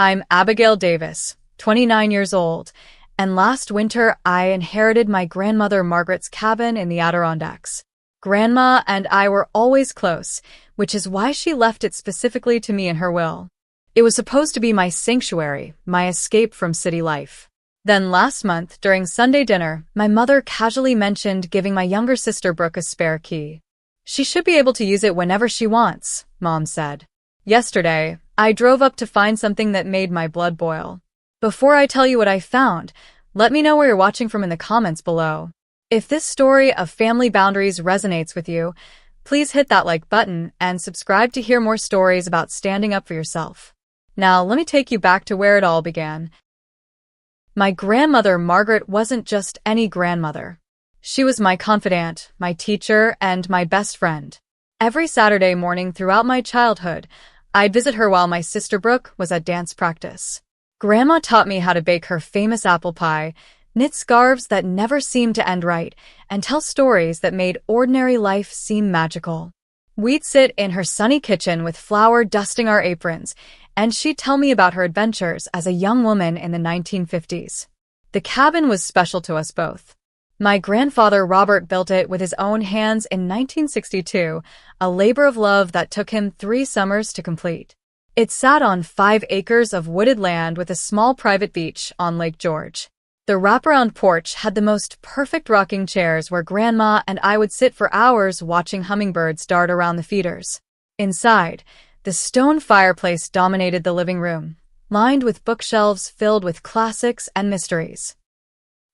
I'm Abigail Davis, 29 years old, and last winter I inherited my grandmother Margaret's cabin in the Adirondacks. Grandma and I were always close, which is why she left it specifically to me in her will. It was supposed to be my sanctuary, my escape from city life. Then last month, during Sunday dinner, my mother casually mentioned giving my younger sister Brooke a spare key. She should be able to use it whenever she wants, Mom said. Yesterday, I drove up to find something that made my blood boil. Before I tell you what I found, let me know where you're watching from in the comments below. If this story of family boundaries resonates with you, please hit that like button and subscribe to hear more stories about standing up for yourself. Now, let me take you back to where it all began. My grandmother Margaret wasn't just any grandmother. She was my confidant, my teacher, and my best friend. Every Saturday morning throughout my childhood, I'd visit her while my sister Brooke was at dance practice. Grandma taught me how to bake her famous apple pie, knit scarves that never seemed to end right, and tell stories that made ordinary life seem magical. We'd sit in her sunny kitchen with flour dusting our aprons, and she'd tell me about her adventures as a young woman in the 1950s. The cabin was special to us both. My grandfather Robert built it with his own hands in 1962, a labor of love that took him 3 summers to complete. It sat on 5 acres of wooded land with a small private beach on Lake George. The wraparound porch had the most perfect rocking chairs where Grandma and I would sit for hours watching hummingbirds dart around the feeders. Inside, the stone fireplace dominated the living room, lined with bookshelves filled with classics and mysteries.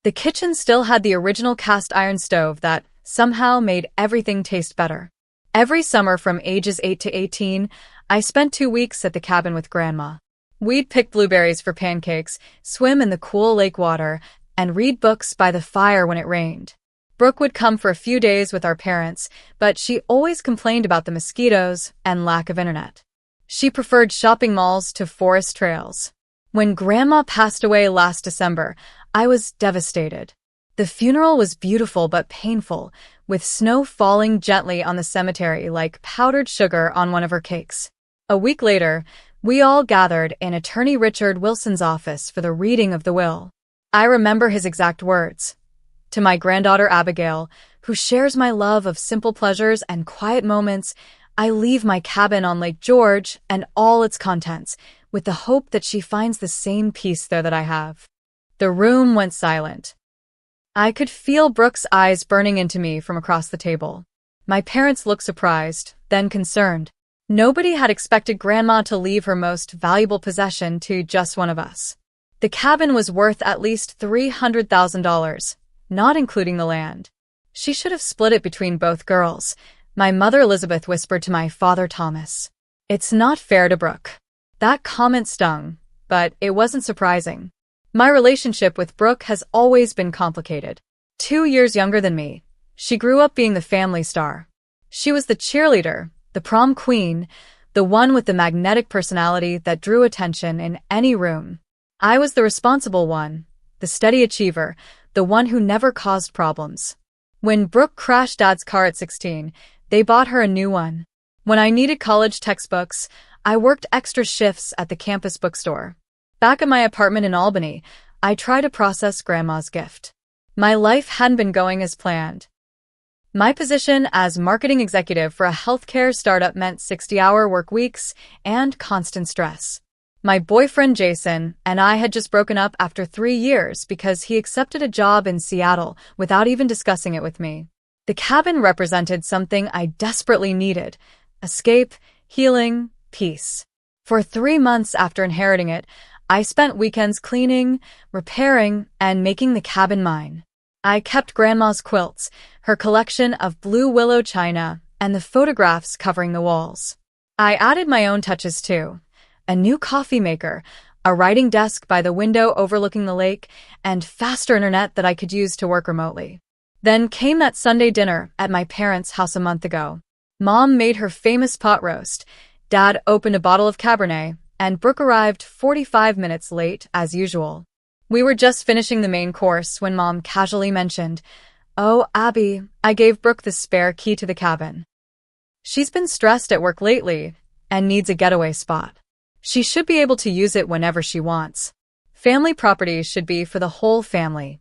The kitchen still had the original cast iron stove that somehow made everything taste better. Every summer from ages 8 to 18, I spent 2 weeks at the cabin with Grandma. We'd pick blueberries for pancakes, swim in the cool lake water, and read books by the fire when it rained. Brooke would come for a few days with our parents, but she always complained about the mosquitoes and lack of internet. She preferred shopping malls to forest trails. When Grandma passed away last December, I was devastated. The funeral was beautiful but painful, with snow falling gently on the cemetery like powdered sugar on one of her cakes. A week later, we all gathered in Attorney Richard Wilson's office for the reading of the will. I remember his exact words. To my granddaughter Abigail, who shares my love of simple pleasures and quiet moments, I leave my cabin on Lake George and all its contents, with the hope that she finds the same peace there that I have. The room went silent. I could feel Brooke's eyes burning into me from across the table. My parents looked surprised, then concerned. Nobody had expected Grandma to leave her most valuable possession to just one of us. The cabin was worth at least $300,000, not including the land. She should have split it between both girls, my mother Elizabeth whispered to my father Thomas. It's not fair to Brooke. That comment stung, but it wasn't surprising. My relationship with Brooke has always been complicated. 2 years younger than me, she grew up being the family star. She was the cheerleader, the prom queen, the one with the magnetic personality that drew attention in any room. I was the responsible one, the steady achiever, the one who never caused problems. When Brooke crashed Dad's car at 16, they bought her a new one. When I needed college textbooks, I worked extra shifts at the campus bookstore. Back at my apartment in Albany, I tried to process Grandma's gift. My life hadn't been going as planned. My position as marketing executive for a healthcare startup meant 60-hour work weeks and constant stress. My boyfriend Jason and I had just broken up after 3 years because he accepted a job in Seattle without even discussing it with me. The cabin represented something I desperately needed: escape, healing, peace. For 3 months after inheriting it, I spent weekends cleaning, repairing, and making the cabin mine. I kept Grandma's quilts, her collection of blue willow china, and the photographs covering the walls. I added my own touches too: a new coffee maker, a writing desk by the window overlooking the lake, and faster internet that I could use to work remotely. Then came that Sunday dinner at my parents' house a month ago. Mom made her famous pot roast, Dad opened a bottle of Cabernet, and Brooke arrived 45 minutes late as usual. We were just finishing the main course when Mom casually mentioned, "Oh, Abby, I gave Brooke the spare key to the cabin. She's been stressed at work lately and needs a getaway spot." She should be able to use it whenever she wants. Family property should be for the whole family.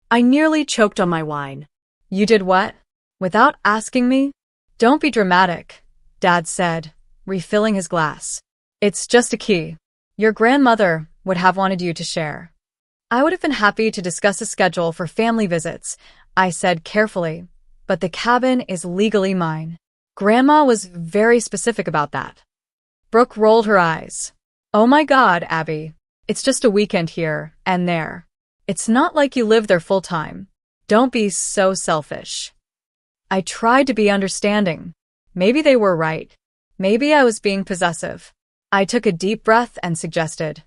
I nearly choked on my wine. You did what? Without asking me? Don't be dramatic, Dad said, refilling his glass. It's just a key. Your grandmother would have wanted you to share. I would have been happy to discuss a schedule for family visits, I said carefully, but the cabin is legally mine. Grandma was very specific about that. Brooke rolled her eyes. Oh my God, Abby. It's just a weekend here and there. It's not like you live there full time. Don't be so selfish. I tried to be understanding. Maybe they were right. Maybe I was being possessive. I took a deep breath and suggested,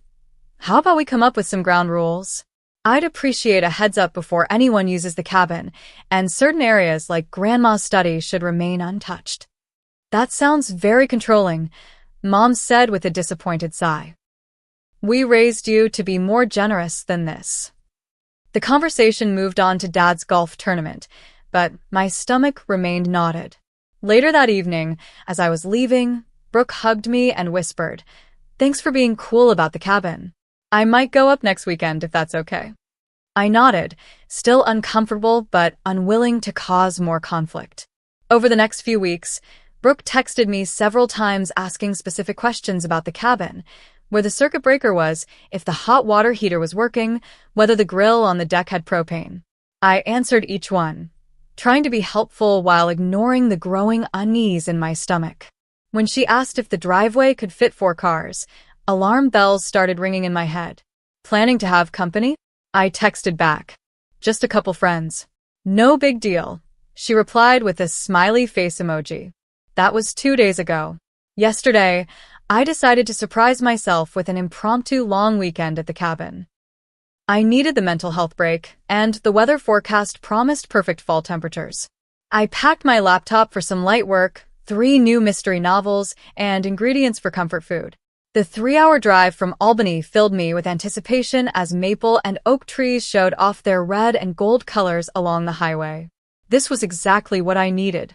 how about we come up with some ground rules? I'd appreciate a heads up before anyone uses the cabin, and certain areas like Grandma's study should remain untouched. That sounds very controlling, Mom said with a disappointed sigh. We raised you to be more generous than this. The conversation moved on to Dad's golf tournament, but my stomach remained knotted. Later that evening, as I was leaving, Brooke hugged me and whispered, thanks for being cool about the cabin. I might go up next weekend if that's okay. I nodded, still uncomfortable but unwilling to cause more conflict. Over the next few weeks, Brooke texted me several times asking specific questions about the cabin, where the circuit breaker was, if the hot water heater was working, whether the grill on the deck had propane. I answered each one, trying to be helpful while ignoring the growing unease in my stomach. When she asked if the driveway could fit 4 cars, alarm bells started ringing in my head. Planning to have company? I texted back. Just a couple friends. No big deal, she replied with a smiley face emoji. That was 2 days ago. Yesterday, I decided to surprise myself with an impromptu long weekend at the cabin. I needed the mental health break, and the weather forecast promised perfect fall temperatures. I packed my laptop for some light work, 3 new mystery novels, and ingredients for comfort food. The 3-hour drive from Albany filled me with anticipation as maple and oak trees showed off their red and gold colors along the highway. This was exactly what I needed.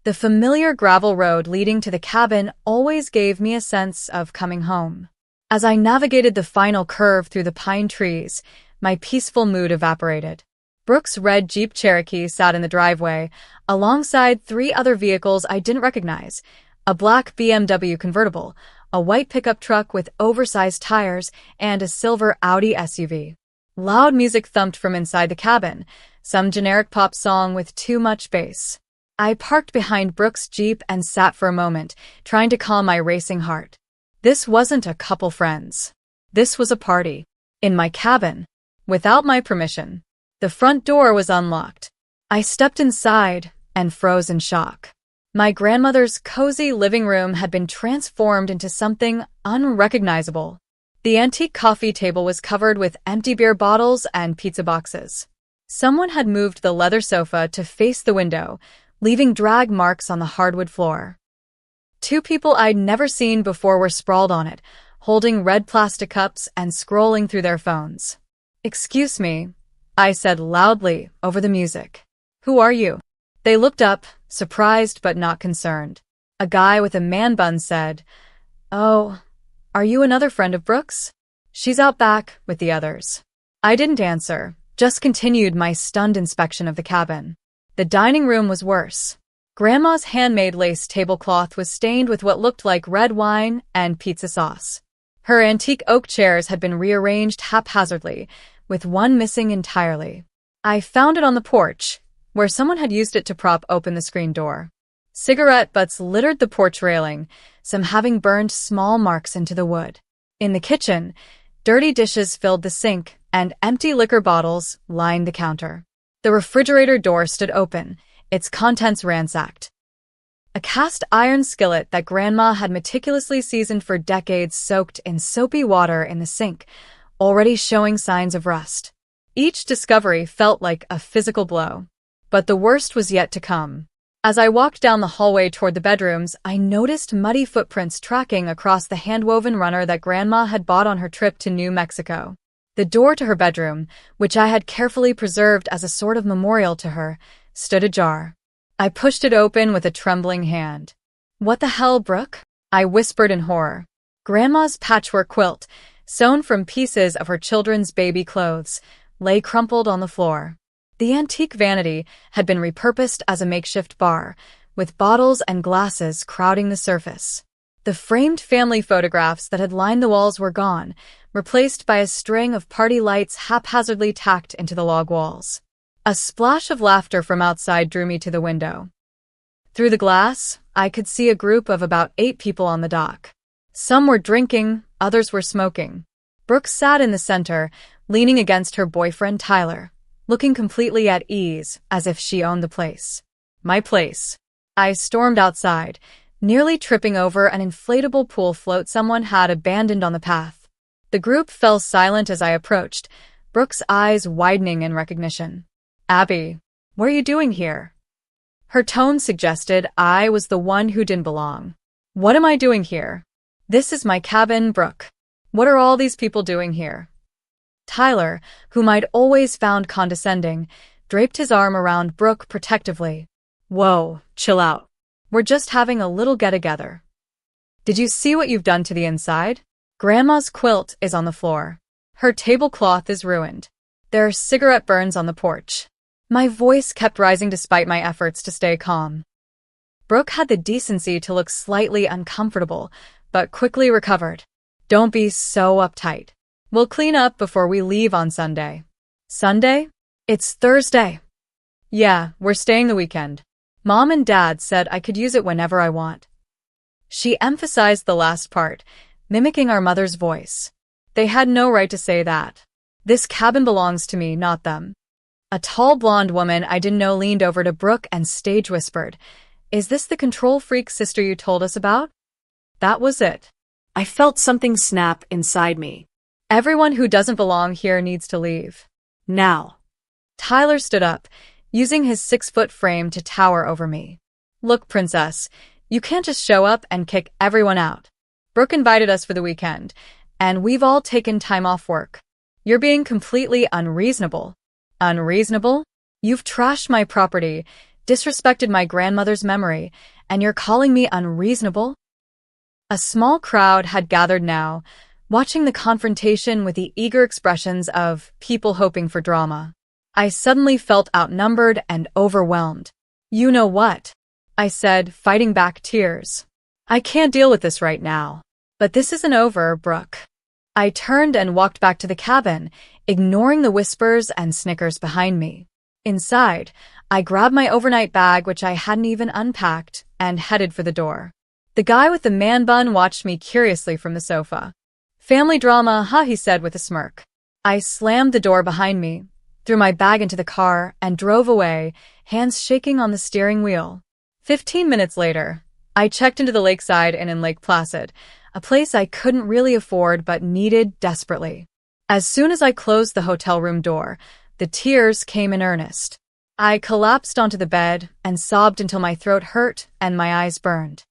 The familiar gravel road leading to the cabin always gave me a sense of coming home. As I navigated the final curve through the pine trees, my peaceful mood evaporated. Brooke's red Jeep Cherokee sat in the driveway, alongside 3 other vehicles I didn't recognize, a black BMW convertible, a white pickup truck with oversized tires, and a silver Audi SUV. Loud music thumped from inside the cabin, some generic pop song with too much bass. I parked behind Brooke's Jeep and sat for a moment, trying to calm my racing heart. This wasn't a couple friends. This was a party. In my cabin. Without my permission. The front door was unlocked. I stepped inside and froze in shock. My grandmother's cozy living room had been transformed into something unrecognizable. The antique coffee table was covered with empty beer bottles and pizza boxes. Someone had moved the leather sofa to face the window, leaving drag marks on the hardwood floor. 2 people I'd never seen before were sprawled on it, holding red plastic cups and scrolling through their phones. Excuse me, I said loudly over the music. Who are you? They looked up, surprised but not concerned. A guy with a man bun said, Oh, are you another friend of Brooke's? She's out back with the others. I didn't answer, just continued my stunned inspection of the cabin. The dining room was worse. Grandma's handmade lace tablecloth was stained with what looked like red wine and pizza sauce. Her antique oak chairs had been rearranged haphazardly, with one missing entirely. I found it on the porch, where someone had used it to prop open the screen door. Cigarette butts littered the porch railing, some having burned small marks into the wood. In the kitchen, dirty dishes filled the sink, and empty liquor bottles lined the counter. The refrigerator door stood open, its contents ransacked. A cast iron skillet that Grandma had meticulously seasoned for decades soaked in soapy water in the sink, already showing signs of rust. Each discovery felt like a physical blow. But the worst was yet to come. As I walked down the hallway toward the bedrooms, I noticed muddy footprints tracking across the hand-woven runner that Grandma had bought on her trip to New Mexico. The door to her bedroom, which I had carefully preserved as a sort of memorial to her, stood ajar. I pushed it open with a trembling hand. What the hell, Brooke? I whispered in horror. Grandma's patchwork quilt, sewn from pieces of her children's baby clothes, lay crumpled on the floor. The antique vanity had been repurposed as a makeshift bar, with bottles and glasses crowding the surface. The framed family photographs that had lined the walls were gone, replaced by a string of party lights haphazardly tacked into the log walls. A splash of laughter from outside drew me to the window. Through the glass, I could see a group of about 8 people on the dock. Some were drinking, others were smoking. Brooke sat in the center, leaning against her boyfriend Tyler, looking completely at ease, as if she owned the place. My place. I stormed outside, nearly tripping over an inflatable pool float someone had abandoned on the path. The group fell silent as I approached, Brooke's eyes widening in recognition. Abby, what are you doing here? Her tone suggested I was the one who didn't belong. What am I doing here? This is my cabin, Brooke. What are all these people doing here? Tyler, whom I'd always found condescending, draped his arm around Brooke protectively. Whoa, chill out. We're just having a little get-together. Did you see what you've done to the inside? Grandma's quilt is on the floor. Her tablecloth is ruined. There are cigarette burns on the porch. My voice kept rising despite my efforts to stay calm. Brooke had the decency to look slightly uncomfortable, but quickly recovered. Don't be so uptight. We'll clean up before we leave on Sunday. Sunday? It's Thursday. Yeah, we're staying the weekend. Mom and Dad said I could use it whenever I want. She emphasized the last part, mimicking our mother's voice. They had no right to say that. This cabin belongs to me, not them. A tall blonde woman I didn't know leaned over to Brooke and stage whispered, "Is this the control freak sister you told us about?" That was it. I felt something snap inside me. Everyone who doesn't belong here needs to leave. Now. Tyler stood up, using his 6-foot frame to tower over me. Look, princess, you can't just show up and kick everyone out. Brooke invited us for the weekend, and we've all taken time off work. You're being completely unreasonable. Unreasonable? You've trashed my property, disrespected my grandmother's memory, and you're calling me unreasonable? A small crowd had gathered now, watching the confrontation with the eager expressions of people hoping for drama. I suddenly felt outnumbered and overwhelmed. You know what? I said, fighting back tears. I can't deal with this right now. But this isn't over, Brooke. I turned and walked back to the cabin, ignoring the whispers and snickers behind me. Inside, I grabbed my overnight bag, which I hadn't even unpacked, and headed for the door. The guy with the man bun watched me curiously from the sofa. Family drama, huh, he said with a smirk. I slammed the door behind me, threw my bag into the car, and drove away, hands shaking on the steering wheel. 15 minutes later, I checked into the Lakeside Inn in Lake Placid, a place I couldn't really afford but needed desperately. As soon as I closed the hotel room door, the tears came in earnest. I collapsed onto the bed and sobbed until my throat hurt and my eyes burned.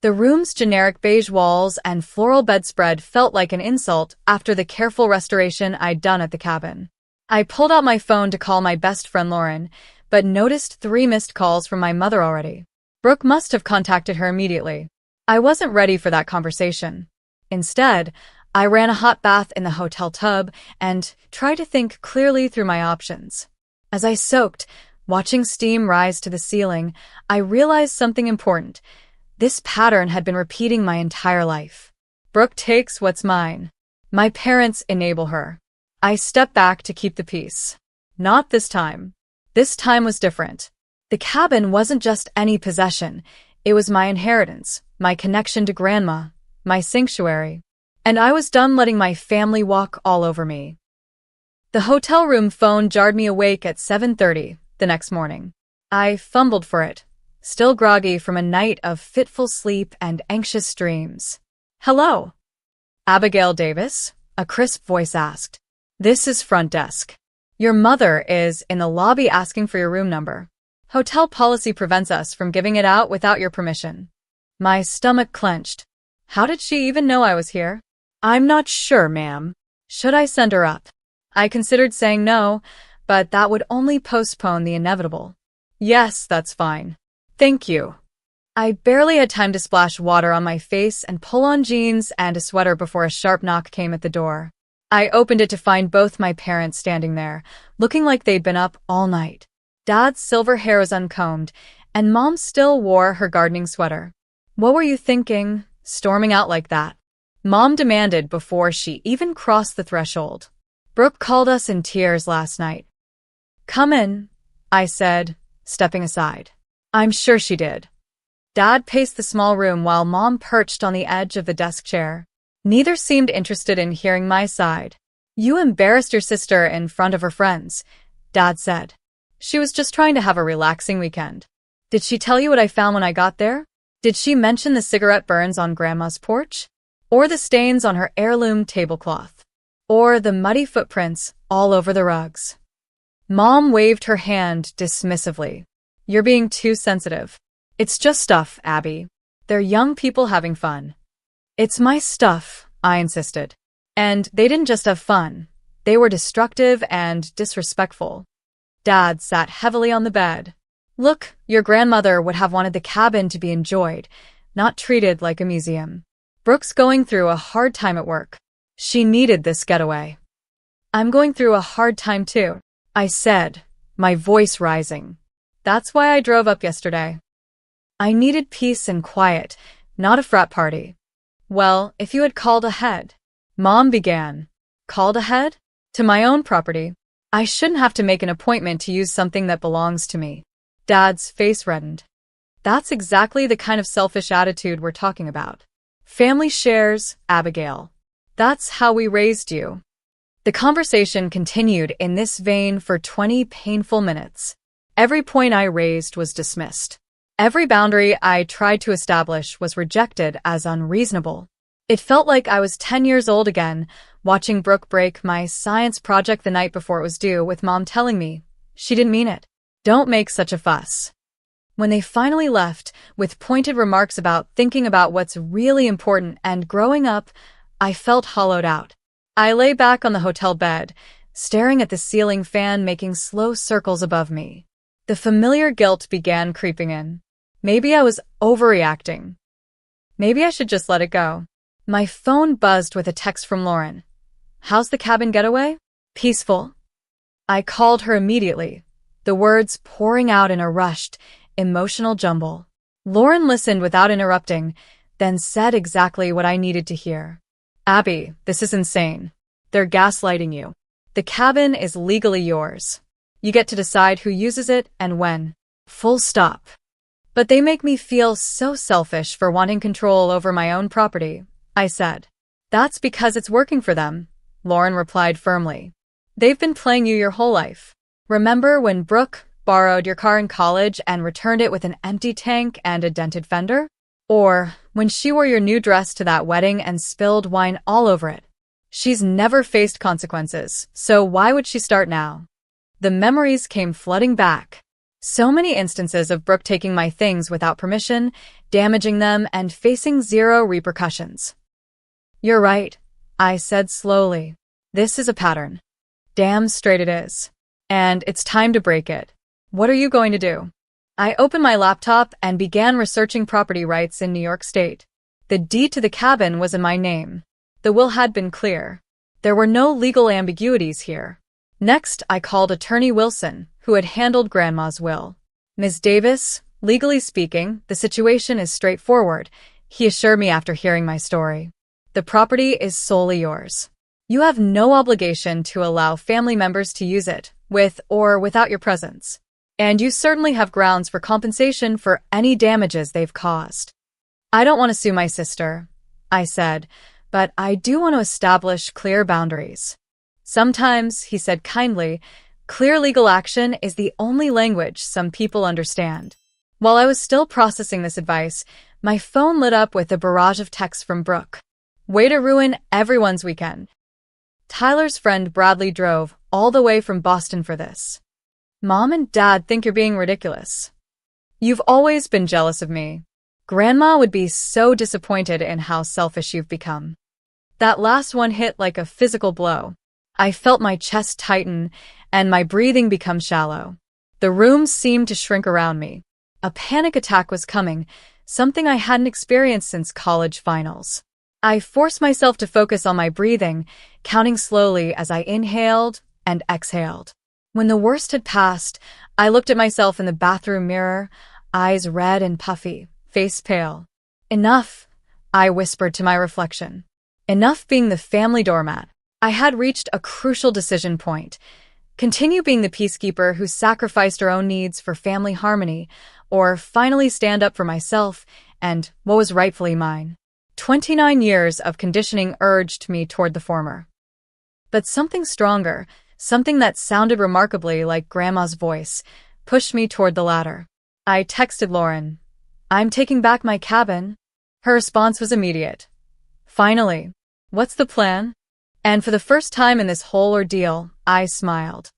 The room's generic beige walls and floral bedspread felt like an insult after the careful restoration I'd done at the cabin. I pulled out my phone to call my best friend Lauren, but noticed 3 missed calls from my mother already. Brooke must have contacted her immediately. I wasn't ready for that conversation. Instead, I ran a hot bath in the hotel tub and tried to think clearly through my options. As I soaked, watching steam rise to the ceiling, I realized something important. This pattern had been repeating my entire life. Brooke takes what's mine. My parents enable her. I stepped back to keep the peace. Not this time. This time was different. The cabin wasn't just any possession. It was my inheritance, my connection to Grandma, my sanctuary. And I was done letting my family walk all over me. The hotel room phone jarred me awake at 7:30 the next morning. I fumbled for it, still groggy from a night of fitful sleep and anxious dreams. Hello? Abigail Davis? A crisp voice asked. This is front desk. Your mother is in the lobby asking for your room number. Hotel policy prevents us from giving it out without your permission. My stomach clenched. How did she even know I was here? I'm not sure, ma'am. Should I send her up? I considered saying no, but that would only postpone the inevitable. Yes, that's fine. Thank you. I barely had time to splash water on my face and pull on jeans and a sweater before a sharp knock came at the door. I opened it to find both my parents standing there, looking like they'd been up all night. Dad's silver hair was uncombed, and Mom still wore her gardening sweater. "What were you thinking, storming out like that?" Mom demanded before she even crossed the threshold. "Brooke called us in tears last night." "Come in," I said, stepping aside. "I'm sure she did." Dad paced the small room while Mom perched on the edge of the desk chair. Neither seemed interested in hearing my side. "You embarrassed your sister in front of her friends," Dad said. "She was just trying to have a relaxing weekend." "Did she tell you what I found when I got there? Did she mention the cigarette burns on Grandma's porch? Or the stains on her heirloom tablecloth? Or the muddy footprints all over the rugs?" Mom waved her hand dismissively. "You're being too sensitive. It's just stuff, Abby. They're young people having fun." "It's my stuff," I insisted. "And they didn't just have fun. They were destructive and disrespectful." Dad sat heavily on the bed. "Look, your grandmother would have wanted the cabin to be enjoyed, not treated like a museum. Brooke's going through a hard time at work. She needed this getaway." "I'm going through a hard time too," I said, my voice rising. "That's why I drove up yesterday. I needed peace and quiet, not a frat party." "Well, if you had called ahead," Mom began. "Called ahead? To my own property. I shouldn't have to make an appointment to use something that belongs to me." Dad's face reddened. "That's exactly the kind of selfish attitude we're talking about. Family shares, Abigail. That's how we raised you." The conversation continued in this vein for 20 painful minutes. Every point I raised was dismissed. Every boundary I tried to establish was rejected as unreasonable. It felt like I was 10 years old again, watching Brooke break my science project the night before it was due with Mom telling me she didn't mean it. "Don't make such a fuss." When they finally left, with pointed remarks about thinking about what's really important and growing up, I felt hollowed out. I lay back on the hotel bed, staring at the ceiling fan making slow circles above me. The familiar guilt began creeping in. Maybe I was overreacting. Maybe I should just let it go. My phone buzzed with a text from Lauren. "How's the cabin getaway?" "Peaceful." I called her immediately, the words pouring out in a rushed, emotional jumble. Lauren listened without interrupting, then said exactly what I needed to hear. "Abby, this is insane. They're gaslighting you. The cabin is legally yours. You get to decide who uses it and when. Full stop. But they make me feel so selfish for wanting control over my own property," I said. "That's because it's working for them," Lauren replied firmly. "They've been playing you your whole life. Remember when Brooke borrowed your car in college and returned it with an empty tank and a dented fender? Or when she wore your new dress to that wedding and spilled wine all over it? She's never faced consequences, so why would she start now?" The memories came flooding back. So many instances of Brooke taking my things without permission, damaging them, and facing zero repercussions. "You're right," I said slowly. "This is a pattern. Damn straight it is. And it's time to break it. What are you going to do?" I opened my laptop and began researching property rights in New York State. The deed to the cabin was in my name. The will had been clear. There were no legal ambiguities here. Next, I called Attorney Wilson, who had handled Grandma's will. "Ms. Davis, legally speaking, the situation is straightforward," he assured me after hearing my story. "The property is solely yours. You have no obligation to allow family members to use it, with or without your presence. And you certainly have grounds for compensation for any damages they've caused." "I don't want to sue my sister," I said, "but I do want to establish clear boundaries." "Sometimes," he said kindly, "clear legal action is the only language some people understand." While I was still processing this advice, my phone lit up with a barrage of texts from Brooke. "Way to ruin everyone's weekend. Tyler's friend Bradley drove all the way from Boston for this. Mom and Dad think you're being ridiculous. You've always been jealous of me. Grandma would be so disappointed in how selfish you've become." That last one hit like a physical blow. I felt my chest tighten and my breathing become shallow. The room seemed to shrink around me. A panic attack was coming, something I hadn't experienced since college finals. I forced myself to focus on my breathing, counting slowly as I inhaled and exhaled. When the worst had passed, I looked at myself in the bathroom mirror, eyes red and puffy, face pale. Enough, I whispered to my reflection. Enough being the family doormat. I had reached a crucial decision point. Continue being the peacekeeper who sacrificed her own needs for family harmony, or finally stand up for myself and what was rightfully mine. 29 years of conditioning urged me toward the former. But something stronger, something that sounded remarkably like Grandma's voice, pushed me toward the latter. I texted Lauren, "I'm taking back my cabin." Her response was immediate. "Finally. What's the plan?" And for the first time in this whole ordeal, I smiled.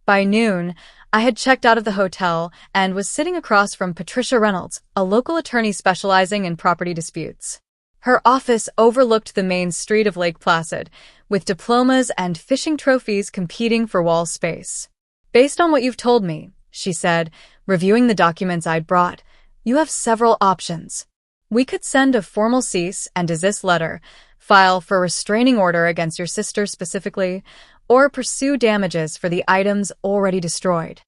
By noon, I had checked out of the hotel and was sitting across from Patricia Reynolds, a local attorney specializing in property disputes. Her office overlooked the main street of Lake Placid, with diplomas and fishing trophies competing for wall space. "Based on what you've told me," she said, reviewing the documents I'd brought, "you have several options. We could send a formal cease and desist letter, file for restraining order against your sister specifically, or pursue damages for the items already destroyed."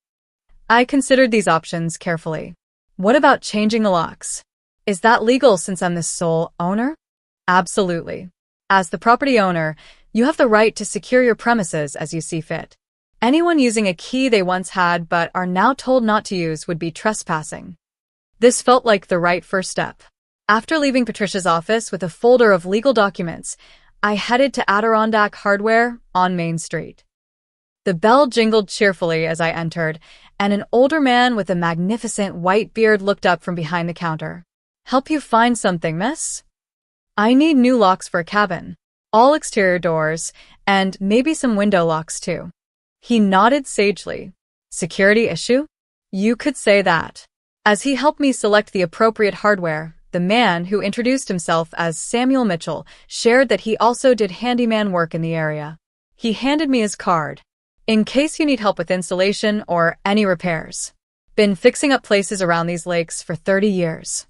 I considered these options carefully. What about changing the locks? Is that legal since I'm the sole owner? Absolutely. As the property owner, you have the right to secure your premises as you see fit. Anyone using a key they once had but are now told not to use would be trespassing. This felt like the right first step. After leaving Patricia's office with a folder of legal documents, I headed to Adirondack Hardware on Main Street. The bell jingled cheerfully as I entered, and an older man with a magnificent white beard looked up from behind the counter. "Help you find something, miss?" "I need new locks for a cabin. All exterior doors, and maybe some window locks too." He nodded sagely. "Security issue?" "You could say that." As he helped me select the appropriate hardware, the man, who introduced himself as Samuel Mitchell, shared that he also did handyman work in the area. He handed me his card. "In case you need help with installation or any repairs. Been fixing up places around these lakes for 30 years.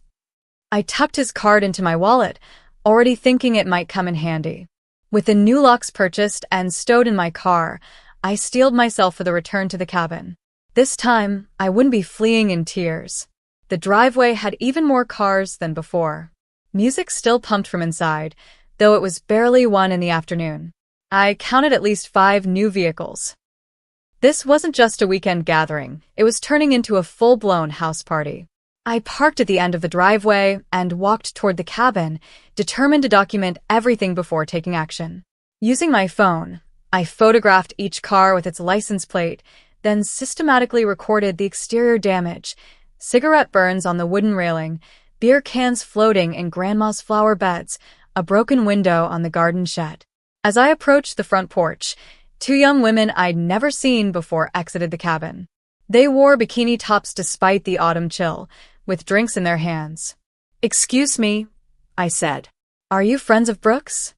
I tucked his card into my wallet, already thinking it might come in handy. With the new locks purchased and stowed in my car, I steeled myself for the return to the cabin. This time, I wouldn't be fleeing in tears. The driveway had even more cars than before. Music still pumped from inside, though it was barely 1 in the afternoon. I counted at least 5 new vehicles. This wasn't just a weekend gathering, it was turning into a full-blown house party. I parked at the end of the driveway and walked toward the cabin, determined to document everything before taking action. Using my phone, I photographed each car with its license plate, then systematically recorded the exterior damage: cigarette burns on the wooden railing, beer cans floating in Grandma's flower beds, a broken window on the garden shed. As I approached the front porch, 2 young women I'd never seen before exited the cabin. They wore bikini tops despite the autumn chill, with drinks in their hands. "Excuse me," I said. "Are you friends of Brooks?"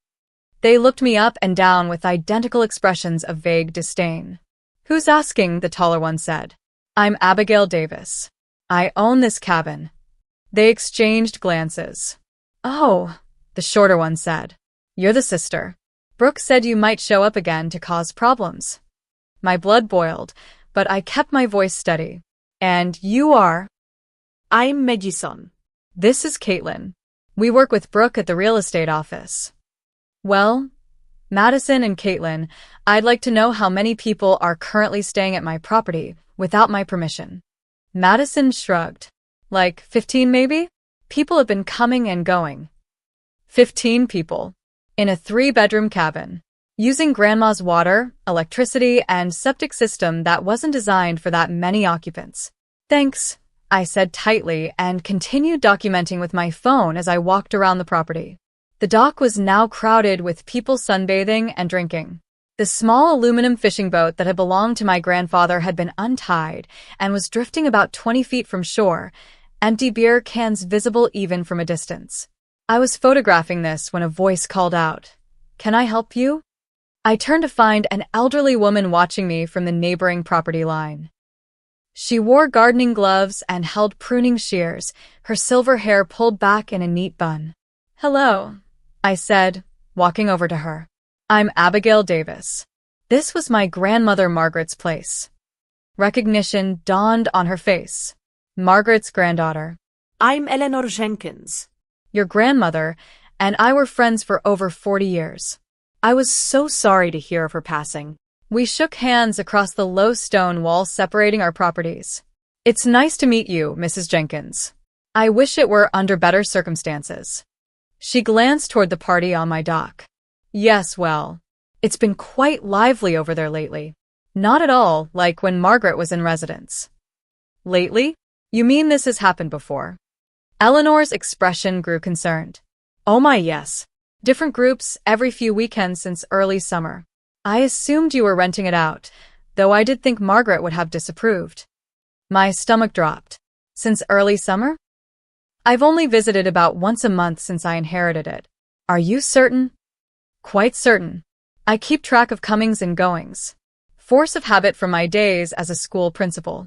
They looked me up and down with identical expressions of vague disdain. "Who's asking?" the taller one said. "I'm Abigail Davis. I own this cabin." They exchanged glances. "Oh," the shorter one said. "You're the sister. Brooks said you might show up again to cause problems." My blood boiled, but I kept my voice steady. "And you are?" "I'm Madison. This is Caitlin. We work with Brooke at the real estate office." "Well, Madison and Caitlin, I'd like to know how many people are currently staying at my property without my permission." Madison shrugged. "Like 15 maybe? People have been coming and going." 15 people. In a 3-bedroom cabin. Using Grandma's water, electricity, and septic system that wasn't designed for that many occupants. "Thanks," I said tightly and continued documenting with my phone as I walked around the property. The dock was now crowded with people sunbathing and drinking. The small aluminum fishing boat that had belonged to my grandfather had been untied and was drifting about 20 feet from shore, empty beer cans visible even from a distance. I was photographing this when a voice called out, "Can I help you?" I turned to find an elderly woman watching me from the neighboring property line. She wore gardening gloves and held pruning shears, her silver hair pulled back in a neat bun. "Hello," I said, walking over to her. "I'm Abigail Davis. This was my grandmother Margaret's place." Recognition dawned on her face. Margaret's granddaughter. I'm Eleanor Jenkins. Your grandmother and I were friends for over 40 years. I was so sorry to hear of her passing. We shook hands across the low stone wall separating our properties. "It's nice to meet you, Mrs. Jenkins. I wish it were under better circumstances." She glanced toward the party on my dock. "Yes, well, it's been quite lively over there lately. Not at all like when Margaret was in residence." "Lately? You mean this has happened before?" Eleanor's expression grew concerned. "Oh my, yes. Different groups every few weekends since early summer. I assumed you were renting it out, though I did think Margaret would have disapproved." My stomach dropped. "Since early summer?" "I've only visited about once a month since I inherited it." "Are you certain?" "Quite certain. I keep track of comings and goings. Force of habit from my days as a school principal."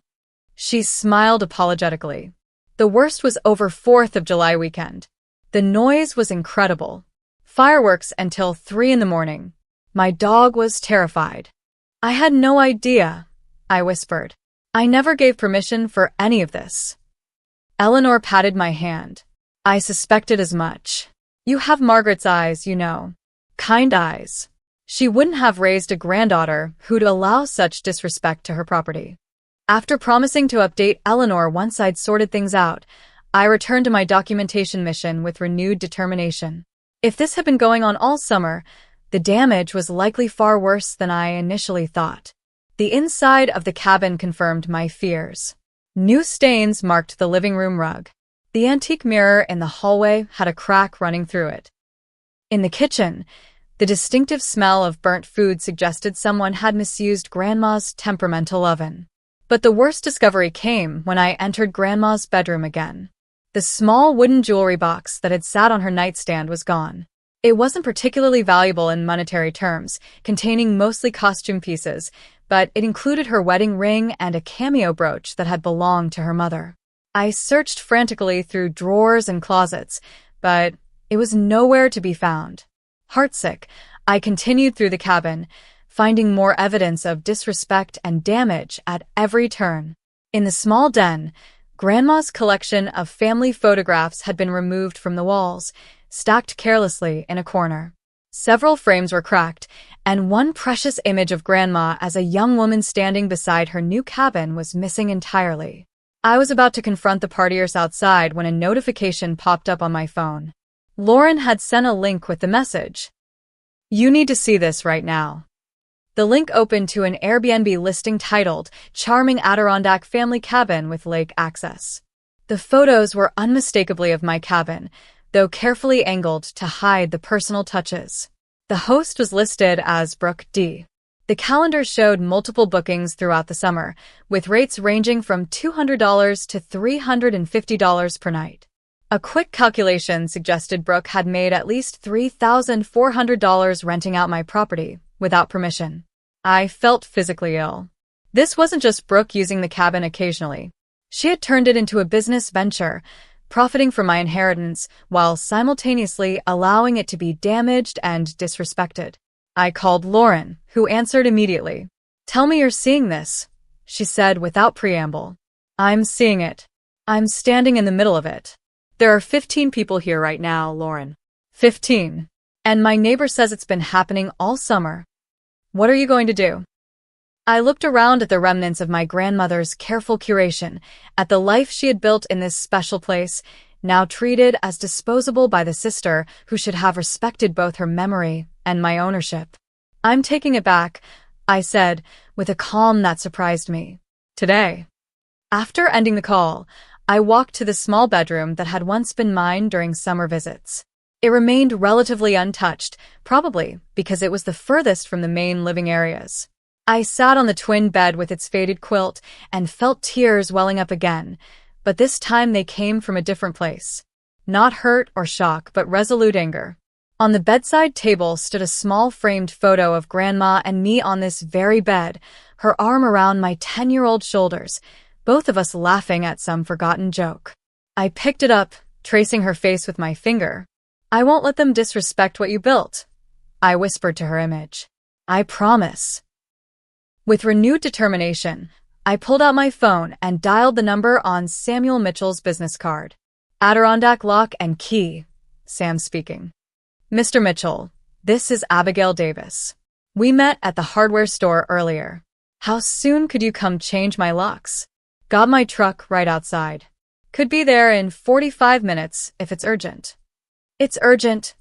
She smiled apologetically. The worst was over 4th of July weekend. The noise was incredible. Fireworks until 3 in the morning. My dog was terrified. "I had no idea," I whispered. "I never gave permission for any of this." Eleanor patted my hand. "I suspected as much. You have Margaret's eyes, you know. Kind eyes. She wouldn't have raised a granddaughter who'd allow such disrespect to her property." After promising to update Eleanor once I'd sorted things out, I returned to my documentation mission with renewed determination. If this had been going on all summer, the damage was likely far worse than I initially thought. The inside of the cabin confirmed my fears. New stains marked the living room rug. The antique mirror in the hallway had a crack running through it. In the kitchen, the distinctive smell of burnt food suggested someone had misused Grandma's temperamental oven. But the worst discovery came when I entered Grandma's bedroom again. The small wooden jewelry box that had sat on her nightstand was gone. It wasn't particularly valuable in monetary terms, containing mostly costume pieces, but it included her wedding ring and a cameo brooch that had belonged to her mother. I searched frantically through drawers and closets, but it was nowhere to be found. Heartsick, I continued through the cabin, finding more evidence of disrespect and damage at every turn. In the small den, Grandma's collection of family photographs had been removed from the walls, stacked carelessly in a corner. Several frames were cracked, and one precious image of Grandma as a young woman standing beside her new cabin was missing entirely. I was about to confront the partiers outside when a notification popped up on my phone. Lauren had sent a link with the message. "You need to see this right now." The link opened to an Airbnb listing titled, "Charming Adirondack Family Cabin with Lake Access." The photos were unmistakably of my cabin, though carefully angled to hide the personal touches. The host was listed as Brooke D. The calendar showed multiple bookings throughout the summer, with rates ranging from $200 to $350 per night. A quick calculation suggested Brooke had made at least $3,400 renting out my property, without permission. I felt physically ill. This wasn't just Brooke using the cabin occasionally. She had turned it into a business venture, profiting from my inheritance while simultaneously allowing it to be damaged and disrespected. I called Lauren, who answered immediately. "Tell me you're seeing this," she said without preamble. "I'm seeing it. I'm standing in the middle of it. There are 15 people here right now, Lauren." 15. And my neighbor says it's been happening all summer. What are you going to do? I looked around at the remnants of my grandmother's careful curation, at the life she had built in this special place, now treated as disposable by the sister who should have respected both her memory and my ownership. "I'm taking it back," I said, with a calm that surprised me. "Today." After ending the call, I walked to the small bedroom that had once been mine during summer visits. It remained relatively untouched, probably because it was the furthest from the main living areas. I sat on the twin bed with its faded quilt and felt tears welling up again, but this time they came from a different place. Not hurt or shock, but resolute anger. On the bedside table stood a small framed photo of Grandma and me on this very bed, her arm around my 10-year-old shoulders, both of us laughing at some forgotten joke. I picked it up, tracing her face with my finger. "I won't let them disrespect what you built," I whispered to her image. "I promise." With renewed determination, I pulled out my phone and dialed the number on Samuel Mitchell's business card. "Adirondack Lock and Key," Sam speaking. "Mr. Mitchell, this is Abigail Davis. We met at the hardware store earlier. How soon could you come change my locks? Got my truck right outside. Could be there in 45 minutes if it's urgent." "It's urgent,"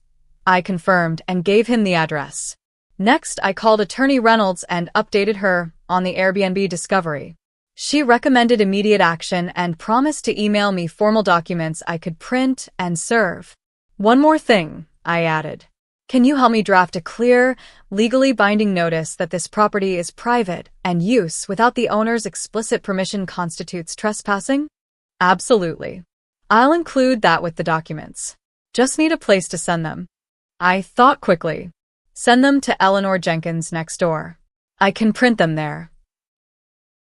I confirmed and gave him the address. Next, I called Attorney Reynolds and updated her on the Airbnb discovery. She recommended immediate action and promised to email me formal documents I could print and serve. "One more thing," I added. "Can you help me draft a clear, legally binding notice that this property is private and use without the owner's explicit permission constitutes trespassing?" "Absolutely. I'll include that with the documents. Just need a place to send them." I thought quickly. "Send them to Eleanor Jenkins next door. I can print them there."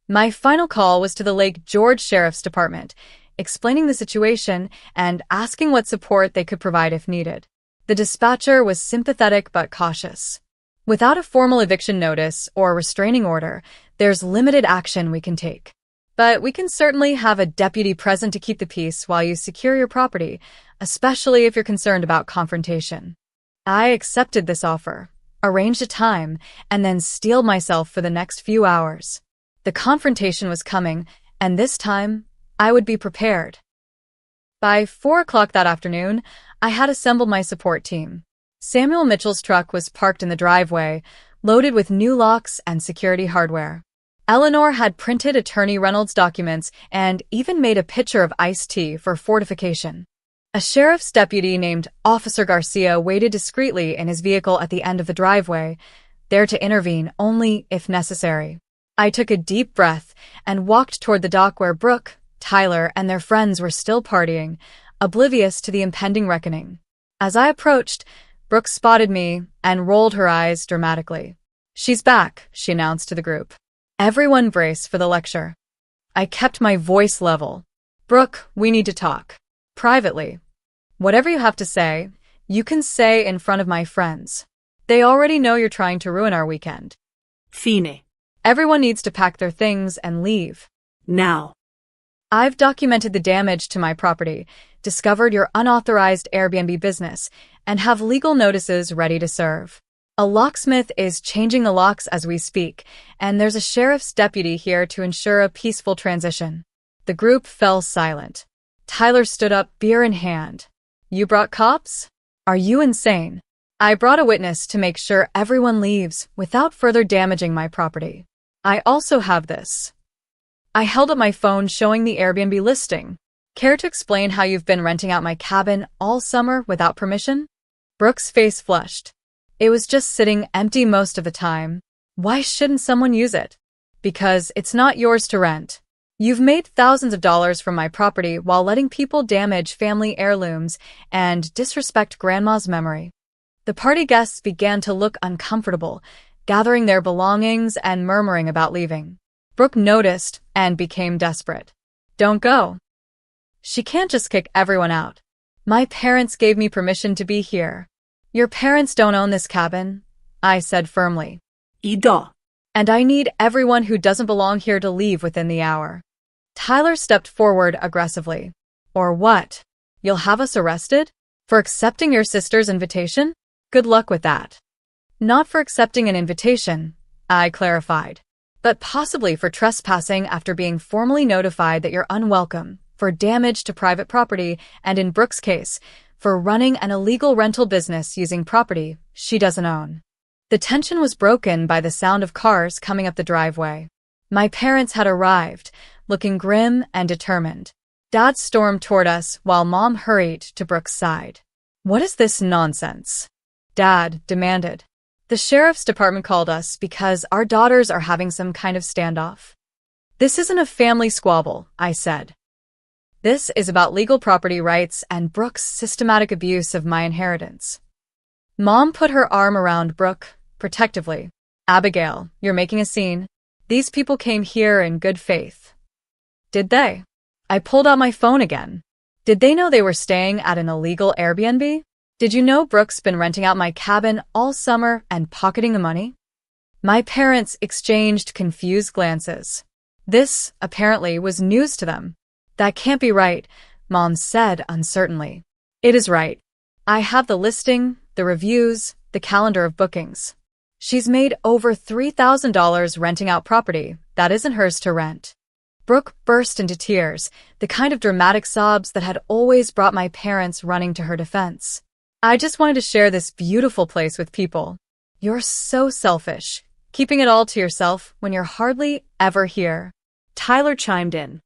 My final call was to the Lake George Sheriff's Department, explaining the situation and asking what support they could provide if needed. The dispatcher was sympathetic but cautious. "Without a formal eviction notice or restraining order, there's limited action we can take. But we can certainly have a deputy present to keep the peace while you secure your property, especially if you're concerned about confrontation." I accepted this offer, arranged a time, and then steeled myself for the next few hours. The confrontation was coming, and this time, I would be prepared. By 4 o'clock that afternoon, I had assembled my support team. Samuel Mitchell's truck was parked in the driveway, loaded with new locks and security hardware. Eleanor had printed Attorney Reynolds' documents and even made a pitcher of iced tea for fortification. A sheriff's deputy named Officer Garcia waited discreetly in his vehicle at the end of the driveway, there to intervene only if necessary. I took a deep breath and walked toward the dock where Brooke, Tyler, and their friends were still partying, oblivious to the impending reckoning. As I approached, Brooke spotted me and rolled her eyes dramatically. "She's back," she announced to the group. Everyone braced for the lecture. I kept my voice level. "Brooke, we need to talk. Privately. Whatever you have to say, you can say in front of my friends. They already know you're trying to ruin our weekend. Fine. Everyone needs to pack their things and leave. Now." "I've documented the damage to my property, discovered your unauthorized Airbnb business, and have legal notices ready to serve. A locksmith is changing the locks as we speak, and there's a sheriff's deputy here to ensure a peaceful transition." The group fell silent. Tyler stood up, beer in hand. "You brought cops? Are you insane?" "I brought a witness to make sure everyone leaves without further damaging my property. I also have this." I held up my phone showing the Airbnb listing. "Care to explain how you've been renting out my cabin all summer without permission?" Brooke's face flushed. "It was just sitting empty most of the time. Why shouldn't someone use it?" "Because it's not yours to rent. You've made thousands of dollars from my property while letting people damage family heirlooms and disrespect Grandma's memory." The party guests began to look uncomfortable, gathering their belongings and murmuring about leaving. Brooke noticed and became desperate. "Don't go. She can't just kick everyone out. My parents gave me permission to be here." "Your parents don't own this cabin," I said firmly. "Ida." "And I need everyone who doesn't belong here to leave within the hour." Tyler stepped forward aggressively. "Or what? You'll have us arrested? For accepting your sister's invitation? Good luck with that." "Not for accepting an invitation," I clarified, "but possibly for trespassing after being formally notified that you're unwelcome, for damage to private property, and in Brooke's case, for running an illegal rental business using property she doesn't own." The tension was broken by the sound of cars coming up the driveway. My parents had arrived, looking grim and determined. Dad stormed toward us while Mom hurried to Brooke's side. "What is this nonsense?" Dad demanded. "The sheriff's department called us because our daughters are having some kind of standoff." "This isn't a family squabble," I said. "This is about legal property rights and Brooke's systematic abuse of my inheritance." Mom put her arm around Brooke, protectively. "Abigail, you're making a scene. These people came here in good faith." Did they? I pulled out my phone again. Did they know they were staying at an illegal Airbnb? Did you know Brooke's been renting out my cabin all summer and pocketing the money? My parents exchanged confused glances. This, apparently, was news to them. That can't be right, Mom said uncertainly. It is right. I have the listing, the reviews, the calendar of bookings. She's made over $3,000 renting out property that isn't hers to rent. Brooke burst into tears, the kind of dramatic sobs that had always brought my parents running to her defense. I just wanted to share this beautiful place with people. You're so selfish, keeping it all to yourself when you're hardly ever here. Tyler chimed in.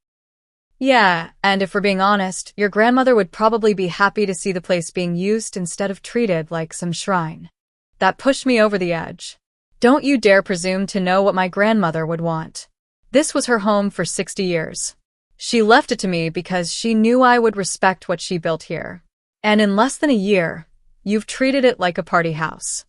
Yeah, and if we're being honest, your grandmother would probably be happy to see the place being used instead of treated like some shrine. That pushed me over the edge. Don't you dare presume to know what my grandmother would want. This was her home for 60 years. She left it to me because she knew I would respect what she built here. And in less than a year, you've treated it like a party house.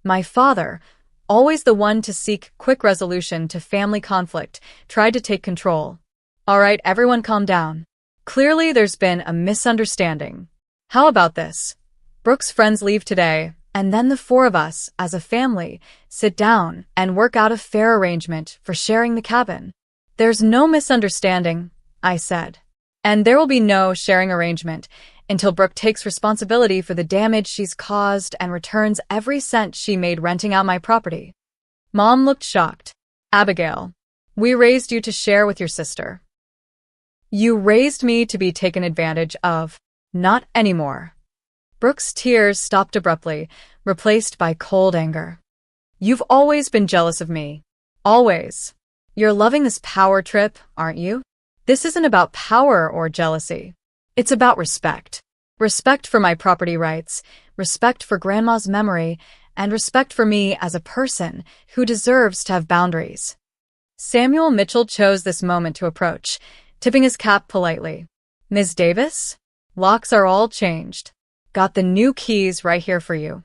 My father, always the one to seek quick resolution to family conflict, tried to take control. All right, everyone calm down. Clearly there's been a misunderstanding. How about this? Brooke's friends leave today, and then the four of us, as a family, sit down and work out a fair arrangement for sharing the cabin. There's no misunderstanding, I said. And there will be no sharing arrangement until Brooke takes responsibility for the damage she's caused and returns every cent she made renting out my property. Mom looked shocked. Abigail, we raised you to share with your sister. You raised me to be taken advantage of. Not anymore. Brooke's tears stopped abruptly, replaced by cold anger. You've always been jealous of me. Always. You're loving this power trip, aren't you? This isn't about power or jealousy. It's about respect. Respect for my property rights, respect for Grandma's memory, and respect for me as a person who deserves to have boundaries. Samuel Mitchell chose this moment to approach, tipping his cap politely. Ms. Davis? Locks are all changed. Got the new keys right here for you.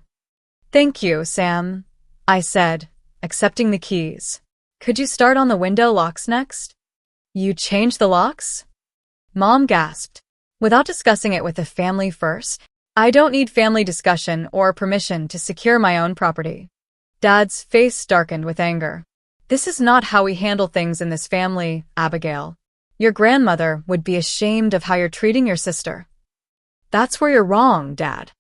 Thank you, Sam, I said, accepting the keys. Could you start on the window locks next? You changed the locks? Mom gasped. Without discussing it with the family first, I don't need family discussion or permission to secure my own property. Dad's face darkened with anger. This is not how we handle things in this family, Abigail. Your grandmother would be ashamed of how you're treating your sister. That's where you're wrong, Dad.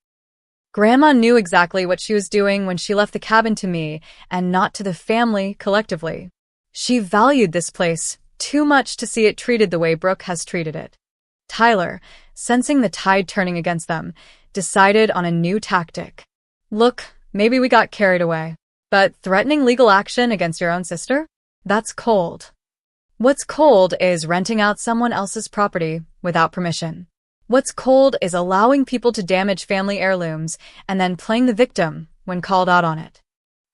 Grandma knew exactly what she was doing when she left the cabin to me and not to the family collectively. She valued this place too much to see it treated the way Brooke has treated it. Tyler, sensing the tide turning against them, decided on a new tactic. Look, maybe we got carried away, but threatening legal action against your own sister? That's cold. What's cold is renting out someone else's property without permission. What's cold is allowing people to damage family heirlooms and then playing the victim when called out on it.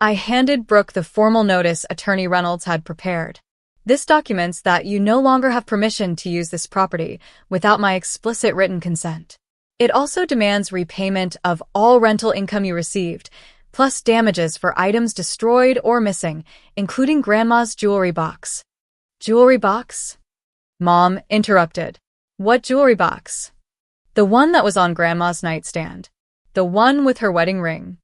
I handed Brooke the formal notice Attorney Reynolds had prepared. This documents that you no longer have permission to use this property without my explicit written consent. It also demands repayment of all rental income you received, plus damages for items destroyed or missing, including Grandma's jewelry box. Jewelry box? Mom interrupted. What jewelry box? The one that was on Grandma's nightstand. The one with her wedding ring.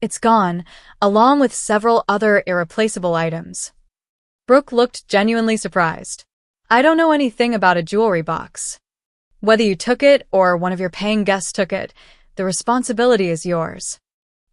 It's gone, along with several other irreplaceable items. Brooke looked genuinely surprised. I don't know anything about a jewelry box. Whether you took it or one of your paying guests took it, the responsibility is yours.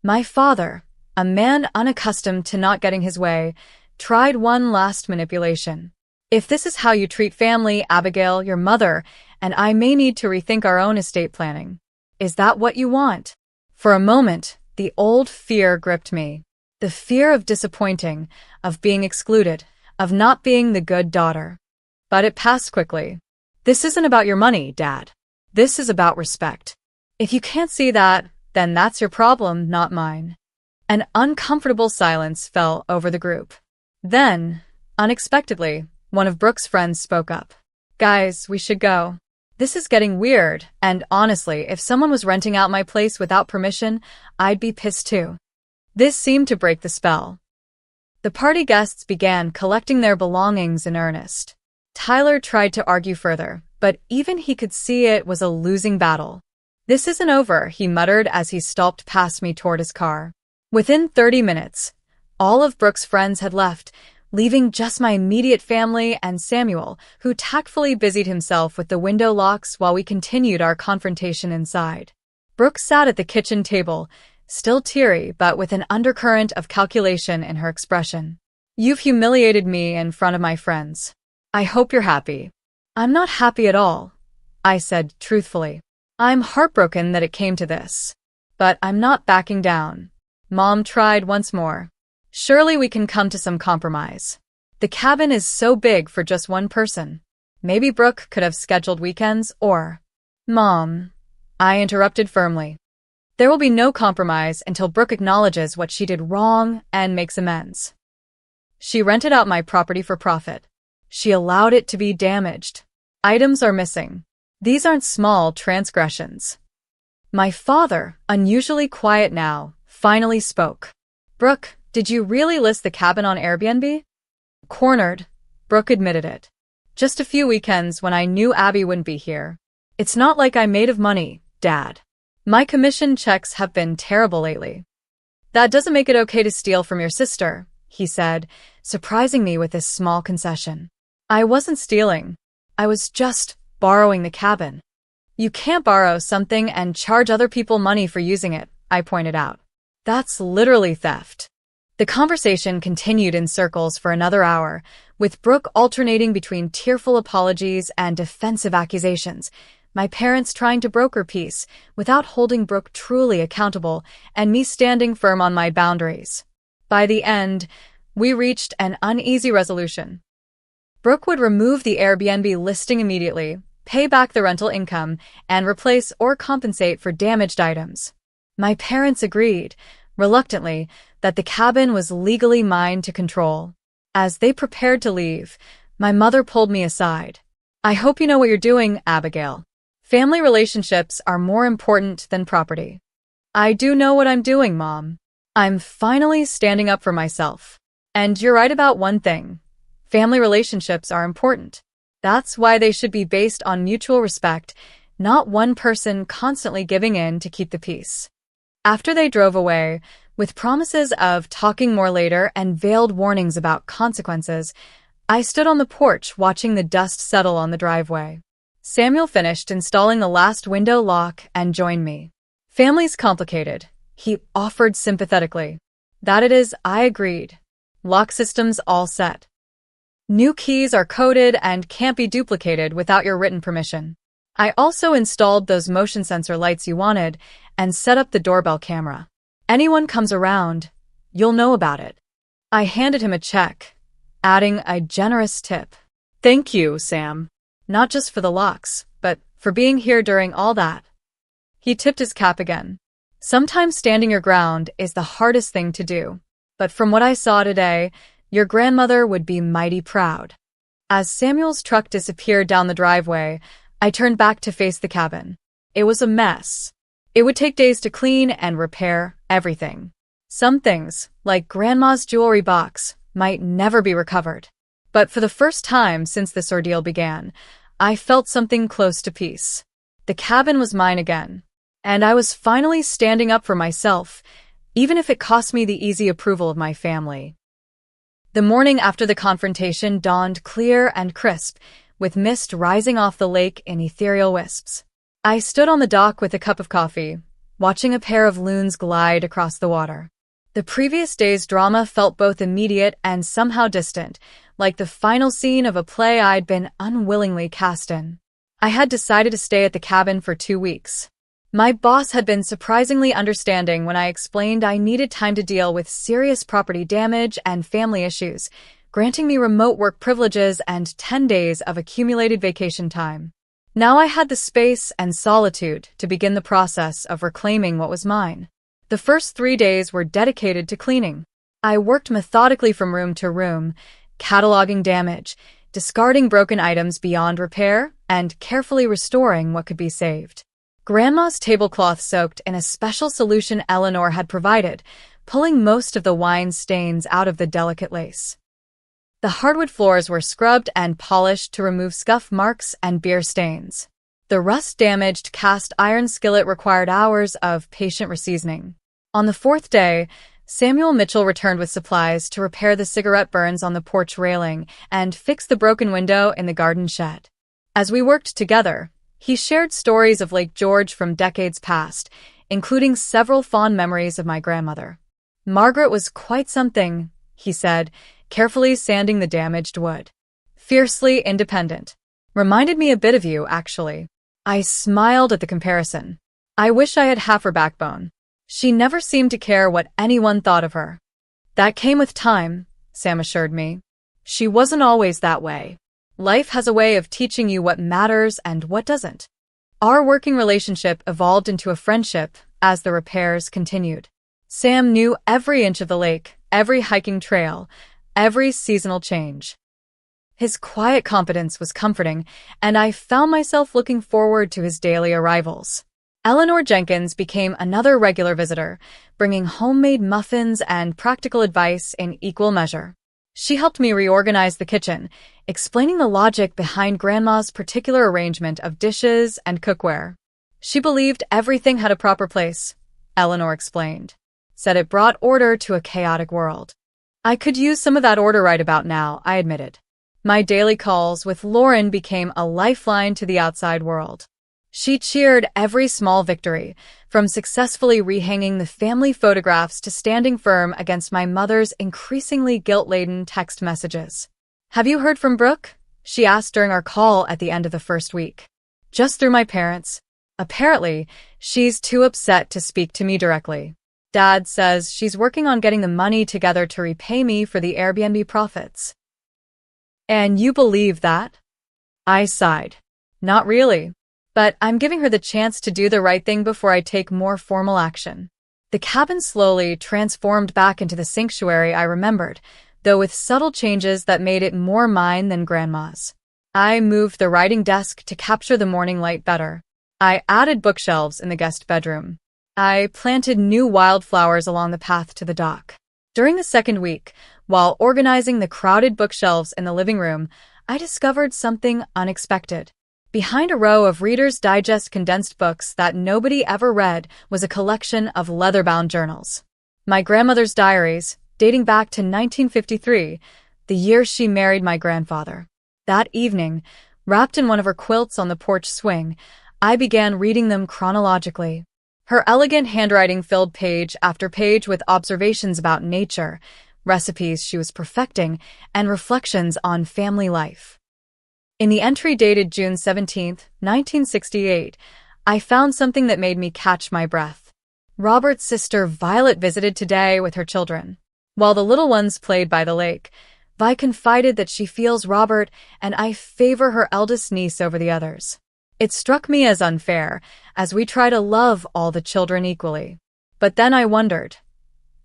My father, a man unaccustomed to not getting his way, tried one last manipulation. If this is how you treat family, Abigail, your mother, and I may need to rethink our own estate planning. Is that what you want? For a moment, the old fear gripped me. The fear of disappointing, of being excluded, of not being the good daughter. But it passed quickly. This isn't about your money, Dad. This is about respect. If you can't see that, then that's your problem, not mine. An uncomfortable silence fell over the group. Then, unexpectedly, one of Brooke's friends spoke up. Guys, we should go. This is getting weird, and honestly, if someone was renting out my place without permission, I'd be pissed too. This seemed to break the spell. The party guests began collecting their belongings in earnest. Tyler tried to argue further, but even he could see it was a losing battle. "This isn't over," he muttered as he stalked past me toward his car. Within 30 minutes, all of Brooke's friends had left, leaving just my immediate family and Samuel, who tactfully busied himself with the window locks while we continued our confrontation inside. Brooke sat at the kitchen table, still teary but with an undercurrent of calculation in her expression. "You've humiliated me in front of my friends. I hope you're happy." "I'm not happy at all," I said truthfully. "I'm heartbroken that it came to this. But I'm not backing down." Mom tried once more. "Surely we can come to some compromise. The cabin is so big for just one person. Maybe Brooke could have scheduled weekends or—" "Mom," I interrupted firmly. "There will be no compromise until Brooke acknowledges what she did wrong and makes amends. She rented out my property for profit. She allowed it to be damaged. Items are missing. These aren't small transgressions." My father, unusually quiet now, finally spoke. "Brooke, did you really list the cabin on Airbnb?" Cornered, Brooke admitted it. "Just a few weekends when I knew Abby wouldn't be here. It's not like I'm made of money, Dad. My commission checks have been terrible lately." "That doesn't make it okay to steal from your sister," he said, surprising me with this small concession. "I wasn't stealing. I was just borrowing the cabin." "You can't borrow something and charge other people money for using it," I pointed out. "That's literally theft." The conversation continued in circles for another hour, with Brooke alternating between tearful apologies and defensive accusations, my parents trying to broker peace without holding Brooke truly accountable, and me standing firm on my boundaries. By the end, we reached an uneasy resolution. Brooke would remove the Airbnb listing immediately, pay back the rental income, and replace or compensate for damaged items. My parents agreed, reluctantly, that the cabin was legally mine to control. As they prepared to leave, my mother pulled me aside. "I hope you know what you're doing, Abigail. Family relationships are more important than property." "I do know what I'm doing, Mom. I'm finally standing up for myself. And you're right about one thing. Family relationships are important. That's why they should be based on mutual respect, not one person constantly giving in to keep the peace." After they drove away, with promises of talking more later and veiled warnings about consequences, I stood on the porch watching the dust settle on the driveway. Samuel finished installing the last window lock and joined me. "Family's complicated," he offered sympathetically. "That it is," I agreed. "Lock systems all set. New keys are coded and can't be duplicated without your written permission. I also installed those motion sensor lights you wanted and set up the doorbell camera. Anyone comes around, you'll know about it." I handed him a check, adding a generous tip. "Thank you, Sam. Not just for the locks, but for being here during all that." He tipped his cap again. "Sometimes standing your ground is the hardest thing to do. But from what I saw today, your grandmother would be mighty proud." As Samuel's truck disappeared down the driveway, I turned back to face the cabin. It was a mess. It would take days to clean and repair everything. Some things, like Grandma's jewelry box, might never be recovered. But for the first time since this ordeal began, I felt something close to peace. The cabin was mine again, and I was finally standing up for myself, even if it cost me the easy approval of my family. The morning after the confrontation dawned clear and crisp, with mist rising off the lake in ethereal wisps. I stood on the dock with a cup of coffee, watching a pair of loons glide across the water. The previous day's drama felt both immediate and somehow distant, like the final scene of a play I'd been unwillingly cast in. I had decided to stay at the cabin for 2 weeks. My boss had been surprisingly understanding when I explained I needed time to deal with serious property damage and family issues, granting me remote work privileges and 10 days of accumulated vacation time. Now I had the space and solitude to begin the process of reclaiming what was mine. The first 3 days were dedicated to cleaning. I worked methodically from room to room, cataloging damage, discarding broken items beyond repair, and carefully restoring what could be saved. Grandma's tablecloth soaked in a special solution Eleanor had provided, pulling most of the wine stains out of the delicate lace. The hardwood floors were scrubbed and polished to remove scuff marks and beer stains. The rust-damaged cast iron skillet required hours of patient reseasoning. On the fourth day, Samuel Mitchell returned with supplies to repair the cigarette burns on the porch railing and fix the broken window in the garden shed. As we worked together, he shared stories of Lake George from decades past, including several fond memories of my grandmother. Margaret was quite something, he said, carefully sanding the damaged wood. Fiercely independent. Reminded me a bit of you, actually. I smiled at the comparison. I wish I had half her backbone. She never seemed to care what anyone thought of her. That came with time, Sam assured me. She wasn't always that way. Life has a way of teaching you what matters and what doesn't. Our working relationship evolved into a friendship as the repairs continued. Sam knew every inch of the lake, every hiking trail, every seasonal change. His quiet competence was comforting, and I found myself looking forward to his daily arrivals. Eleanor Jenkins became another regular visitor, bringing homemade muffins and practical advice in equal measure. She helped me reorganize the kitchen, explaining the logic behind Grandma's particular arrangement of dishes and cookware. She believed everything had a proper place, Eleanor explained. Said it brought order to a chaotic world. I could use some of that order right about now, I admitted. My daily calls with Lauren became a lifeline to the outside world. She cheered every small victory, from successfully rehanging the family photographs to standing firm against my mother's increasingly guilt-laden text messages. Have you heard from Brooke? She asked during our call at the end of the first week. Just through my parents. Apparently, she's too upset to speak to me directly. Dad says she's working on getting the money together to repay me for the Airbnb profits. And you believe that? I sighed. Not really. But I'm giving her the chance to do the right thing before I take more formal action. The cabin slowly transformed back into the sanctuary I remembered, though with subtle changes that made it more mine than Grandma's. I moved the writing desk to capture the morning light better. I added bookshelves in the guest bedroom. I planted new wildflowers along the path to the dock. During the second week, while organizing the crowded bookshelves in the living room, I discovered something unexpected. Behind a row of Reader's Digest condensed books that nobody ever read was a collection of leather-bound journals. My grandmother's diaries, dating back to 1953, the year she married my grandfather. That evening, wrapped in one of her quilts on the porch swing, I began reading them chronologically. Her elegant handwriting filled page after page with observations about nature, recipes she was perfecting, and reflections on family life. In the entry dated June 17, 1968, I found something that made me catch my breath. Robert's sister Violet visited today with her children. While the little ones played by the lake, Vi confided that she feels Robert and I favor her eldest niece over the others. It struck me as unfair, as we try to love all the children equally. But then I wondered,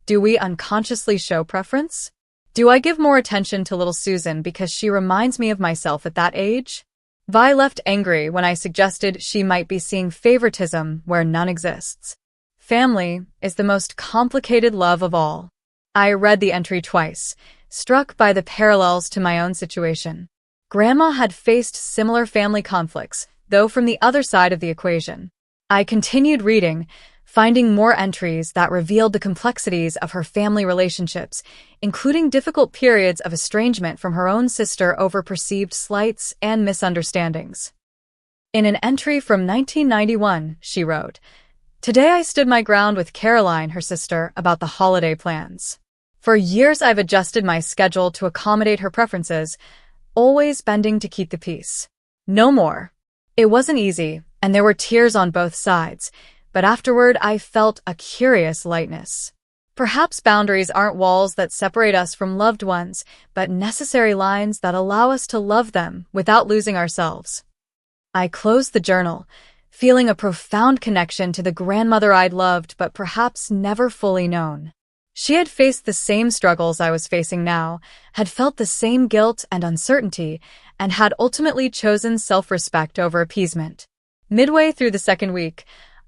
do we unconsciously show preference? Do I give more attention to little Susan because she reminds me of myself at that age? Vi left angry when I suggested she might be seeing favoritism where none exists. Family is the most complicated love of all. I read the entry twice, struck by the parallels to my own situation. Grandma had faced similar family conflicts, though from the other side of the equation. I continued reading, finding more entries that revealed the complexities of her family relationships, including difficult periods of estrangement from her own sister over perceived slights and misunderstandings. In an entry from 1991, she wrote, "Today I stood my ground with Caroline, her sister, about the holiday plans. For years I've adjusted my schedule to accommodate her preferences, always bending to keep the peace. No more. It wasn't easy, and there were tears on both sides, but afterward I felt a curious lightness. Perhaps boundaries aren't walls that separate us from loved ones, but necessary lines that allow us to love them without losing ourselves." I closed the journal, feeling a profound connection to the grandmother I'd loved but perhaps never fully known. She had faced the same struggles I was facing now, had felt the same guilt and uncertainty, and had ultimately chosen self-respect over appeasement. Midway through the second week,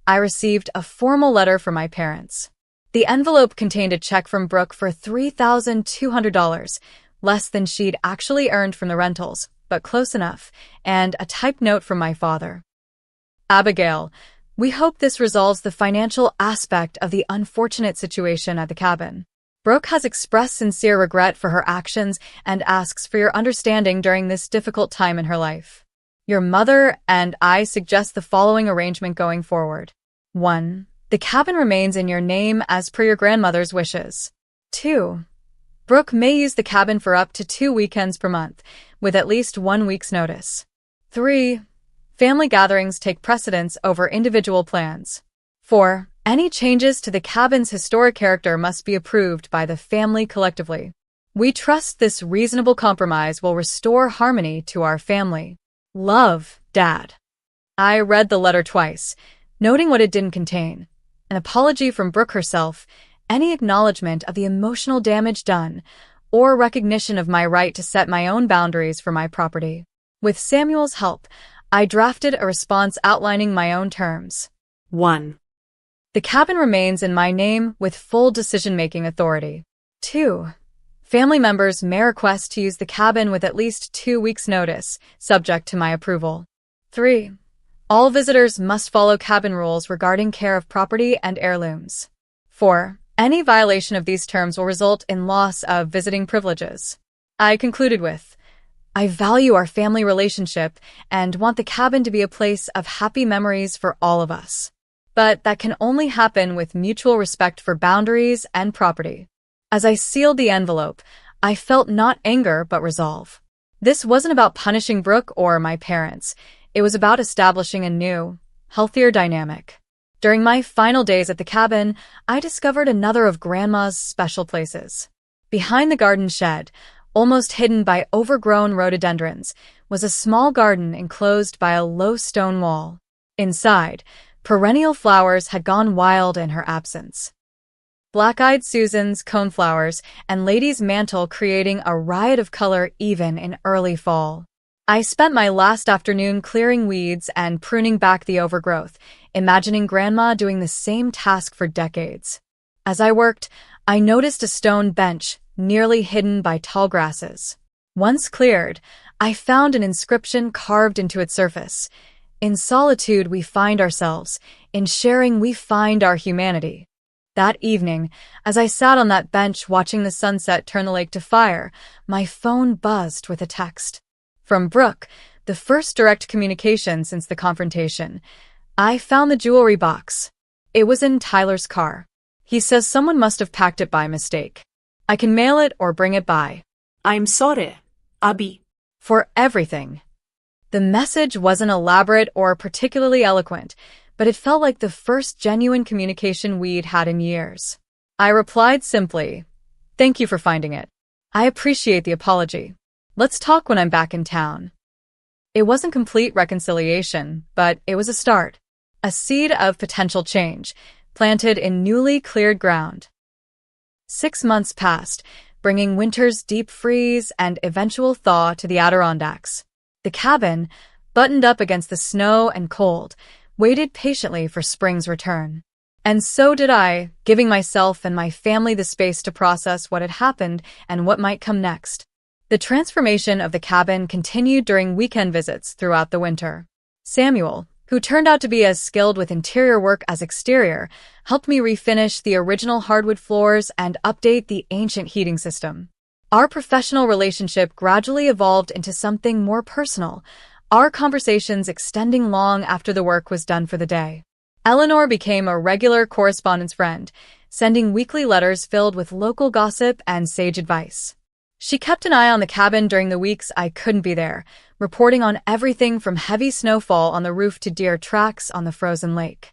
I received a formal letter from my parents. The envelope contained a check from Brooke for $3,200, less than she'd actually earned from the rentals, but close enough, and a typed note from my father. Abigail, we hope this resolves the financial aspect of the unfortunate situation at the cabin. Brooke has expressed sincere regret for her actions and asks for your understanding during this difficult time in her life. Your mother and I suggest the following arrangement going forward. 1. The cabin remains in your name as per your grandmother's wishes. 2. Brooke may use the cabin for up to 2 weekends per month, with at least 1 week's notice. 3. Family gatherings take precedence over individual plans. 4. Any changes to the cabin's historic character must be approved by the family collectively. We trust this reasonable compromise will restore harmony to our family. Love, Dad. I read the letter twice, noting what it didn't contain. An apology from Brooke herself, any acknowledgement of the emotional damage done, or recognition of my right to set my own boundaries for my property. With Samuel's help, I drafted a response outlining my own terms. 1. The cabin remains in my name with full decision-making authority. 2. Family members may request to use the cabin with at least 2 weeks' notice, subject to my approval. 3. All visitors must follow cabin rules regarding care of property and heirlooms. 4. Any violation of these terms will result in loss of visiting privileges. I concluded with, I value our family relationship and want the cabin to be a place of happy memories for all of us. But that can only happen with mutual respect for boundaries and property. As I sealed the envelope, I felt not anger but resolve. This wasn't about punishing Brooke or my parents. It was about establishing a new, healthier dynamic. During my final days at the cabin, I discovered another of Grandma's special places. Behind the garden shed, almost hidden by overgrown rhododendrons, was a small garden enclosed by a low stone wall. Inside, perennial flowers had gone wild in her absence. Black-eyed Susans, coneflowers, and lady's mantle creating a riot of color even in early fall. I spent my last afternoon clearing weeds and pruning back the overgrowth, imagining Grandma doing the same task for decades. As I worked, I noticed a stone bench nearly hidden by tall grasses. Once cleared, I found an inscription carved into its surface. In solitude we find ourselves, in sharing we find our humanity. That evening, as I sat on that bench watching the sunset turn the lake to fire, my phone buzzed with a text. From Brooke, the first direct communication since the confrontation. I found the jewelry box. It was in Tyler's car. He says someone must have packed it by mistake. I can mail it or bring it by. I'm sorry, Abby. For everything. The message wasn't elaborate or particularly eloquent, but it felt like the first genuine communication we'd had in years. I replied simply, "Thank you for finding it. I appreciate the apology. Let's talk when I'm back in town." It wasn't complete reconciliation, but it was a start. A seed of potential change, planted in newly cleared ground. 6 months passed, bringing winter's deep freeze and eventual thaw to the Adirondacks. The cabin, buttoned up against the snow and cold, waited patiently for spring's return. And so did I, giving myself and my family the space to process what had happened and what might come next. The transformation of the cabin continued during weekend visits throughout the winter. Samuel, who turned out to be as skilled with interior work as exterior, helped me refinish the original hardwood floors and update the ancient heating system. Our professional relationship gradually evolved into something more personal, our conversations extending long after the work was done for the day. Eleanor became a regular correspondence friend, sending weekly letters filled with local gossip and sage advice. She kept an eye on the cabin during the weeks I couldn't be there, reporting on everything from heavy snowfall on the roof to deer tracks on the frozen lake.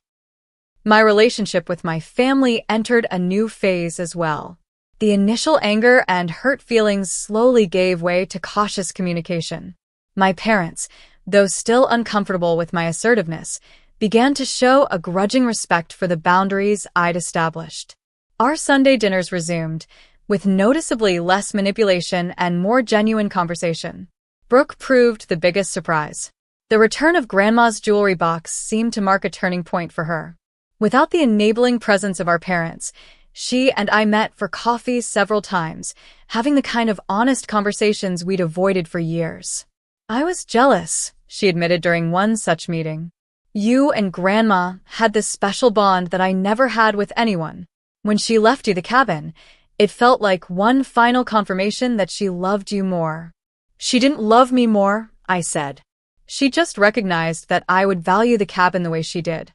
My relationship with my family entered a new phase as well. The initial anger and hurt feelings slowly gave way to cautious communication. My parents, though still uncomfortable with my assertiveness, began to show a grudging respect for the boundaries I'd established. Our Sunday dinners resumed, with noticeably less manipulation and more genuine conversation. Brooke proved the biggest surprise. The return of Grandma's jewelry box seemed to mark a turning point for her. Without the enabling presence of our parents, She and I met for coffee several times, having the kind of honest conversations we'd avoided for years. I was jealous, she admitted during one such meeting. You and Grandma had this special bond that I never had with anyone. When she left you the cabin, it felt like one final confirmation that she loved you more. She didn't love me more, I said. She just recognized that I would value the cabin the way she did.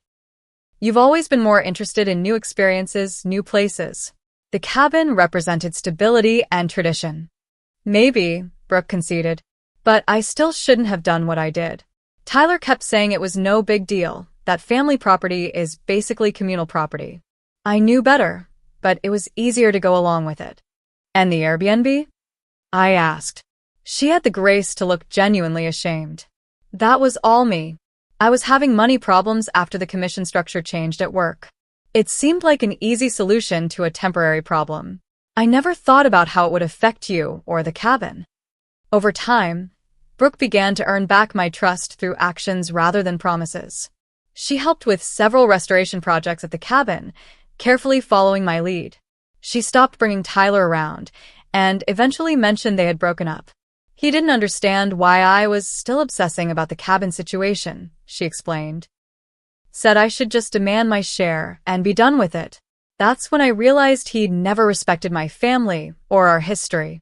You've always been more interested in new experiences, new places. The cabin represented stability and tradition. Maybe, Brooke conceded, but I still shouldn't have done what I did. Tyler kept saying it was no big deal, that family property is basically communal property. I knew better, but it was easier to go along with it. And the Airbnb? I asked. She had the grace to look genuinely ashamed. That was all me. I was having money problems after the commission structure changed at work. It seemed like an easy solution to a temporary problem. I never thought about how it would affect you or the cabin. Over time, Brooke began to earn back my trust through actions rather than promises. She helped with several restoration projects at the cabin, carefully following my lead. She stopped bringing Tyler around and eventually mentioned they had broken up. He didn't understand why I was still obsessing about the cabin situation, she explained. Said I should just demand my share and be done with it. That's when I realized he'd never respected my family or our history.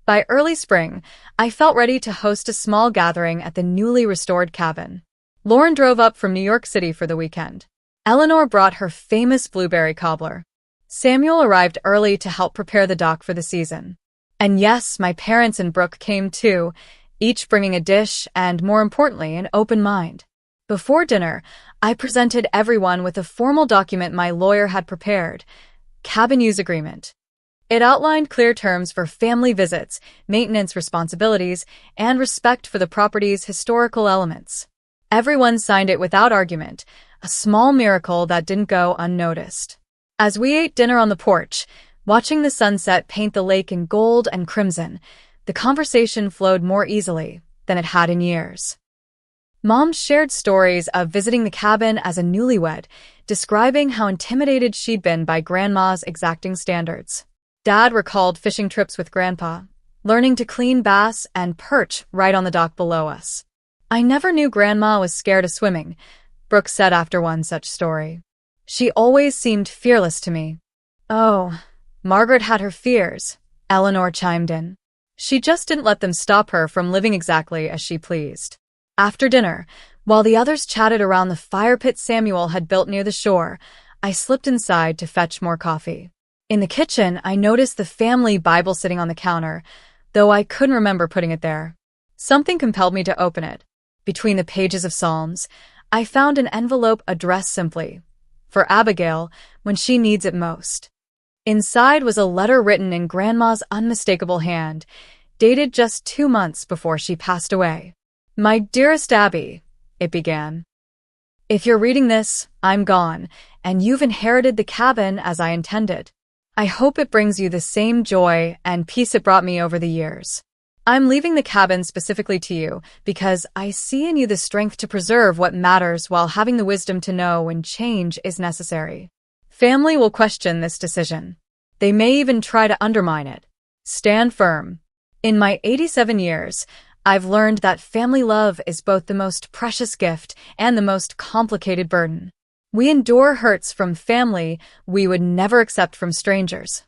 By early spring, I felt ready to host a small gathering at the newly restored cabin. Lauren drove up from New York City for the weekend. Eleanor brought her famous blueberry cobbler. Samuel arrived early to help prepare the dock for the season. And yes, my parents and Brooke came too, each bringing a dish and, more importantly, an open mind. Before dinner, I presented everyone with a formal document my lawyer had prepared, cabin use agreement. It outlined clear terms for family visits, maintenance responsibilities, and respect for the property's historical elements. Everyone signed it without argument, a small miracle that didn't go unnoticed. As we ate dinner on the porch, watching the sunset paint the lake in gold and crimson, the conversation flowed more easily than it had in years. Mom shared stories of visiting the cabin as a newlywed, describing how intimidated she'd been by Grandma's exacting standards. Dad recalled fishing trips with Grandpa, learning to clean bass and perch right on the dock below us. I never knew Grandma was scared of swimming, Brooke said after one such story. She always seemed fearless to me. Oh, Margaret had her fears, Eleanor chimed in. She just didn't let them stop her from living exactly as she pleased. After dinner, while the others chatted around the fire pit Samuel had built near the shore, I slipped inside to fetch more coffee. In the kitchen, I noticed the family Bible sitting on the counter, though I couldn't remember putting it there. Something compelled me to open it. Between the pages of Psalms, I found an envelope addressed simply, "For Abigail, when she needs it most." Inside was a letter written in Grandma's unmistakable hand, dated just 2 months before she passed away. "My dearest Abby," it began. "If you're reading this, I'm gone, and you've inherited the cabin as I intended. I hope it brings you the same joy and peace it brought me over the years. I'm leaving the cabin specifically to you because I see in you the strength to preserve what matters while having the wisdom to know when change is necessary. Family will question this decision. They may even try to undermine it. Stand firm. In my 87 years, I've learned that family love is both the most precious gift and the most complicated burden. We endure hurts from family we would never accept from strangers,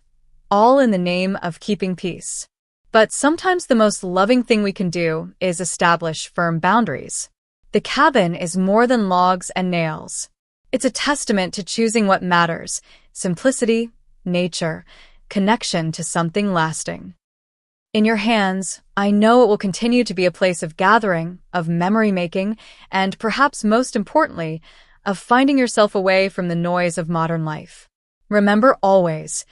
all in the name of keeping peace. But sometimes the most loving thing we can do is establish firm boundaries. The cabin is more than logs and nails. It's a testament to choosing what matters: simplicity, nature, connection to something lasting. In your hands, I know it will continue to be a place of gathering, of memory-making, and perhaps most importantly, of finding yourself away from the noise of modern life. Remember always,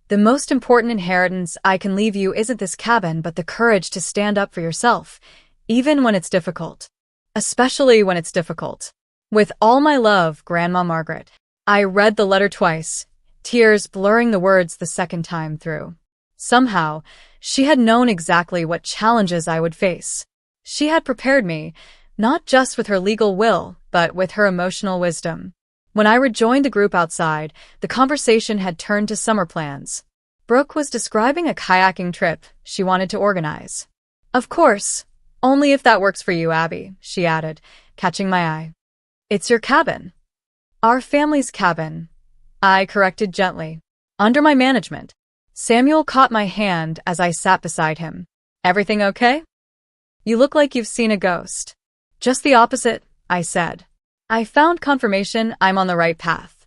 the most important inheritance I can leave you isn't this cabin, but the courage to stand up for yourself, even when it's difficult. Especially when it's difficult. With all my love, Grandma Margaret." I read the letter twice, tears blurring the words the second time through. Somehow, she had known exactly what challenges I would face. She had prepared me, not just with her legal will, but with her emotional wisdom. When I rejoined the group outside, the conversation had turned to summer plans. Brooke was describing a kayaking trip she wanted to organize. Of course, only if that works for you, Abby, she added, catching my eye. It's your cabin. Our family's cabin, I corrected gently. Under my management. Samuel caught my hand as I sat beside him. Everything okay? You look like you've seen a ghost. Just the opposite, I said. I found confirmation I'm on the right path.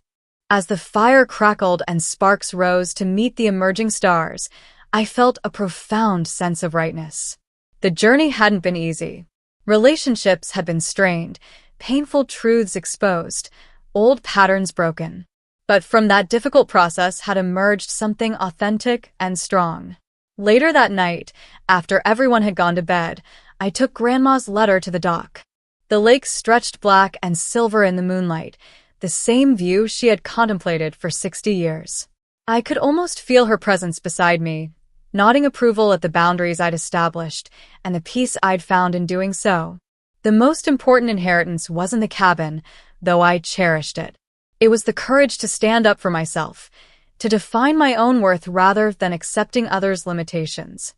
As the fire crackled and sparks rose to meet the emerging stars, I felt a profound sense of rightness. The journey hadn't been easy. Relationships had been strained, painful truths exposed, old patterns broken. But from that difficult process had emerged something authentic and strong. Later that night, after everyone had gone to bed, I took Grandma's letter to the dock. The lake stretched black and silver in the moonlight, the same view she had contemplated for 60 years. I could almost feel her presence beside me, nodding approval at the boundaries I'd established and the peace I'd found in doing so. The most important inheritance wasn't the cabin, though I cherished it. It was the courage to stand up for myself, to define my own worth rather than accepting others' limitations.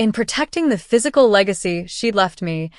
In protecting the physical legacy she'd left me,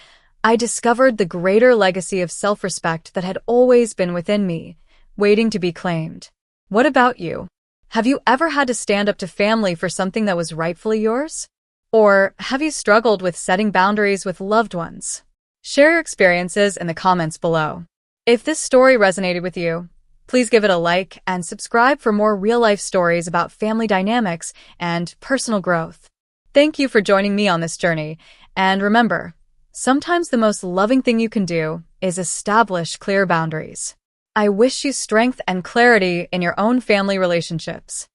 I discovered the greater legacy of self-respect that had always been within me, waiting to be claimed. What about you? Have you ever had to stand up to family for something that was rightfully yours? Or have you struggled with setting boundaries with loved ones? Share your experiences in the comments below. If this story resonated with you, please give it a like and subscribe for more real-life stories about family dynamics and personal growth. Thank you for joining me on this journey, and remember, sometimes the most loving thing you can do is establish clear boundaries. I wish you strength and clarity in your own family relationships.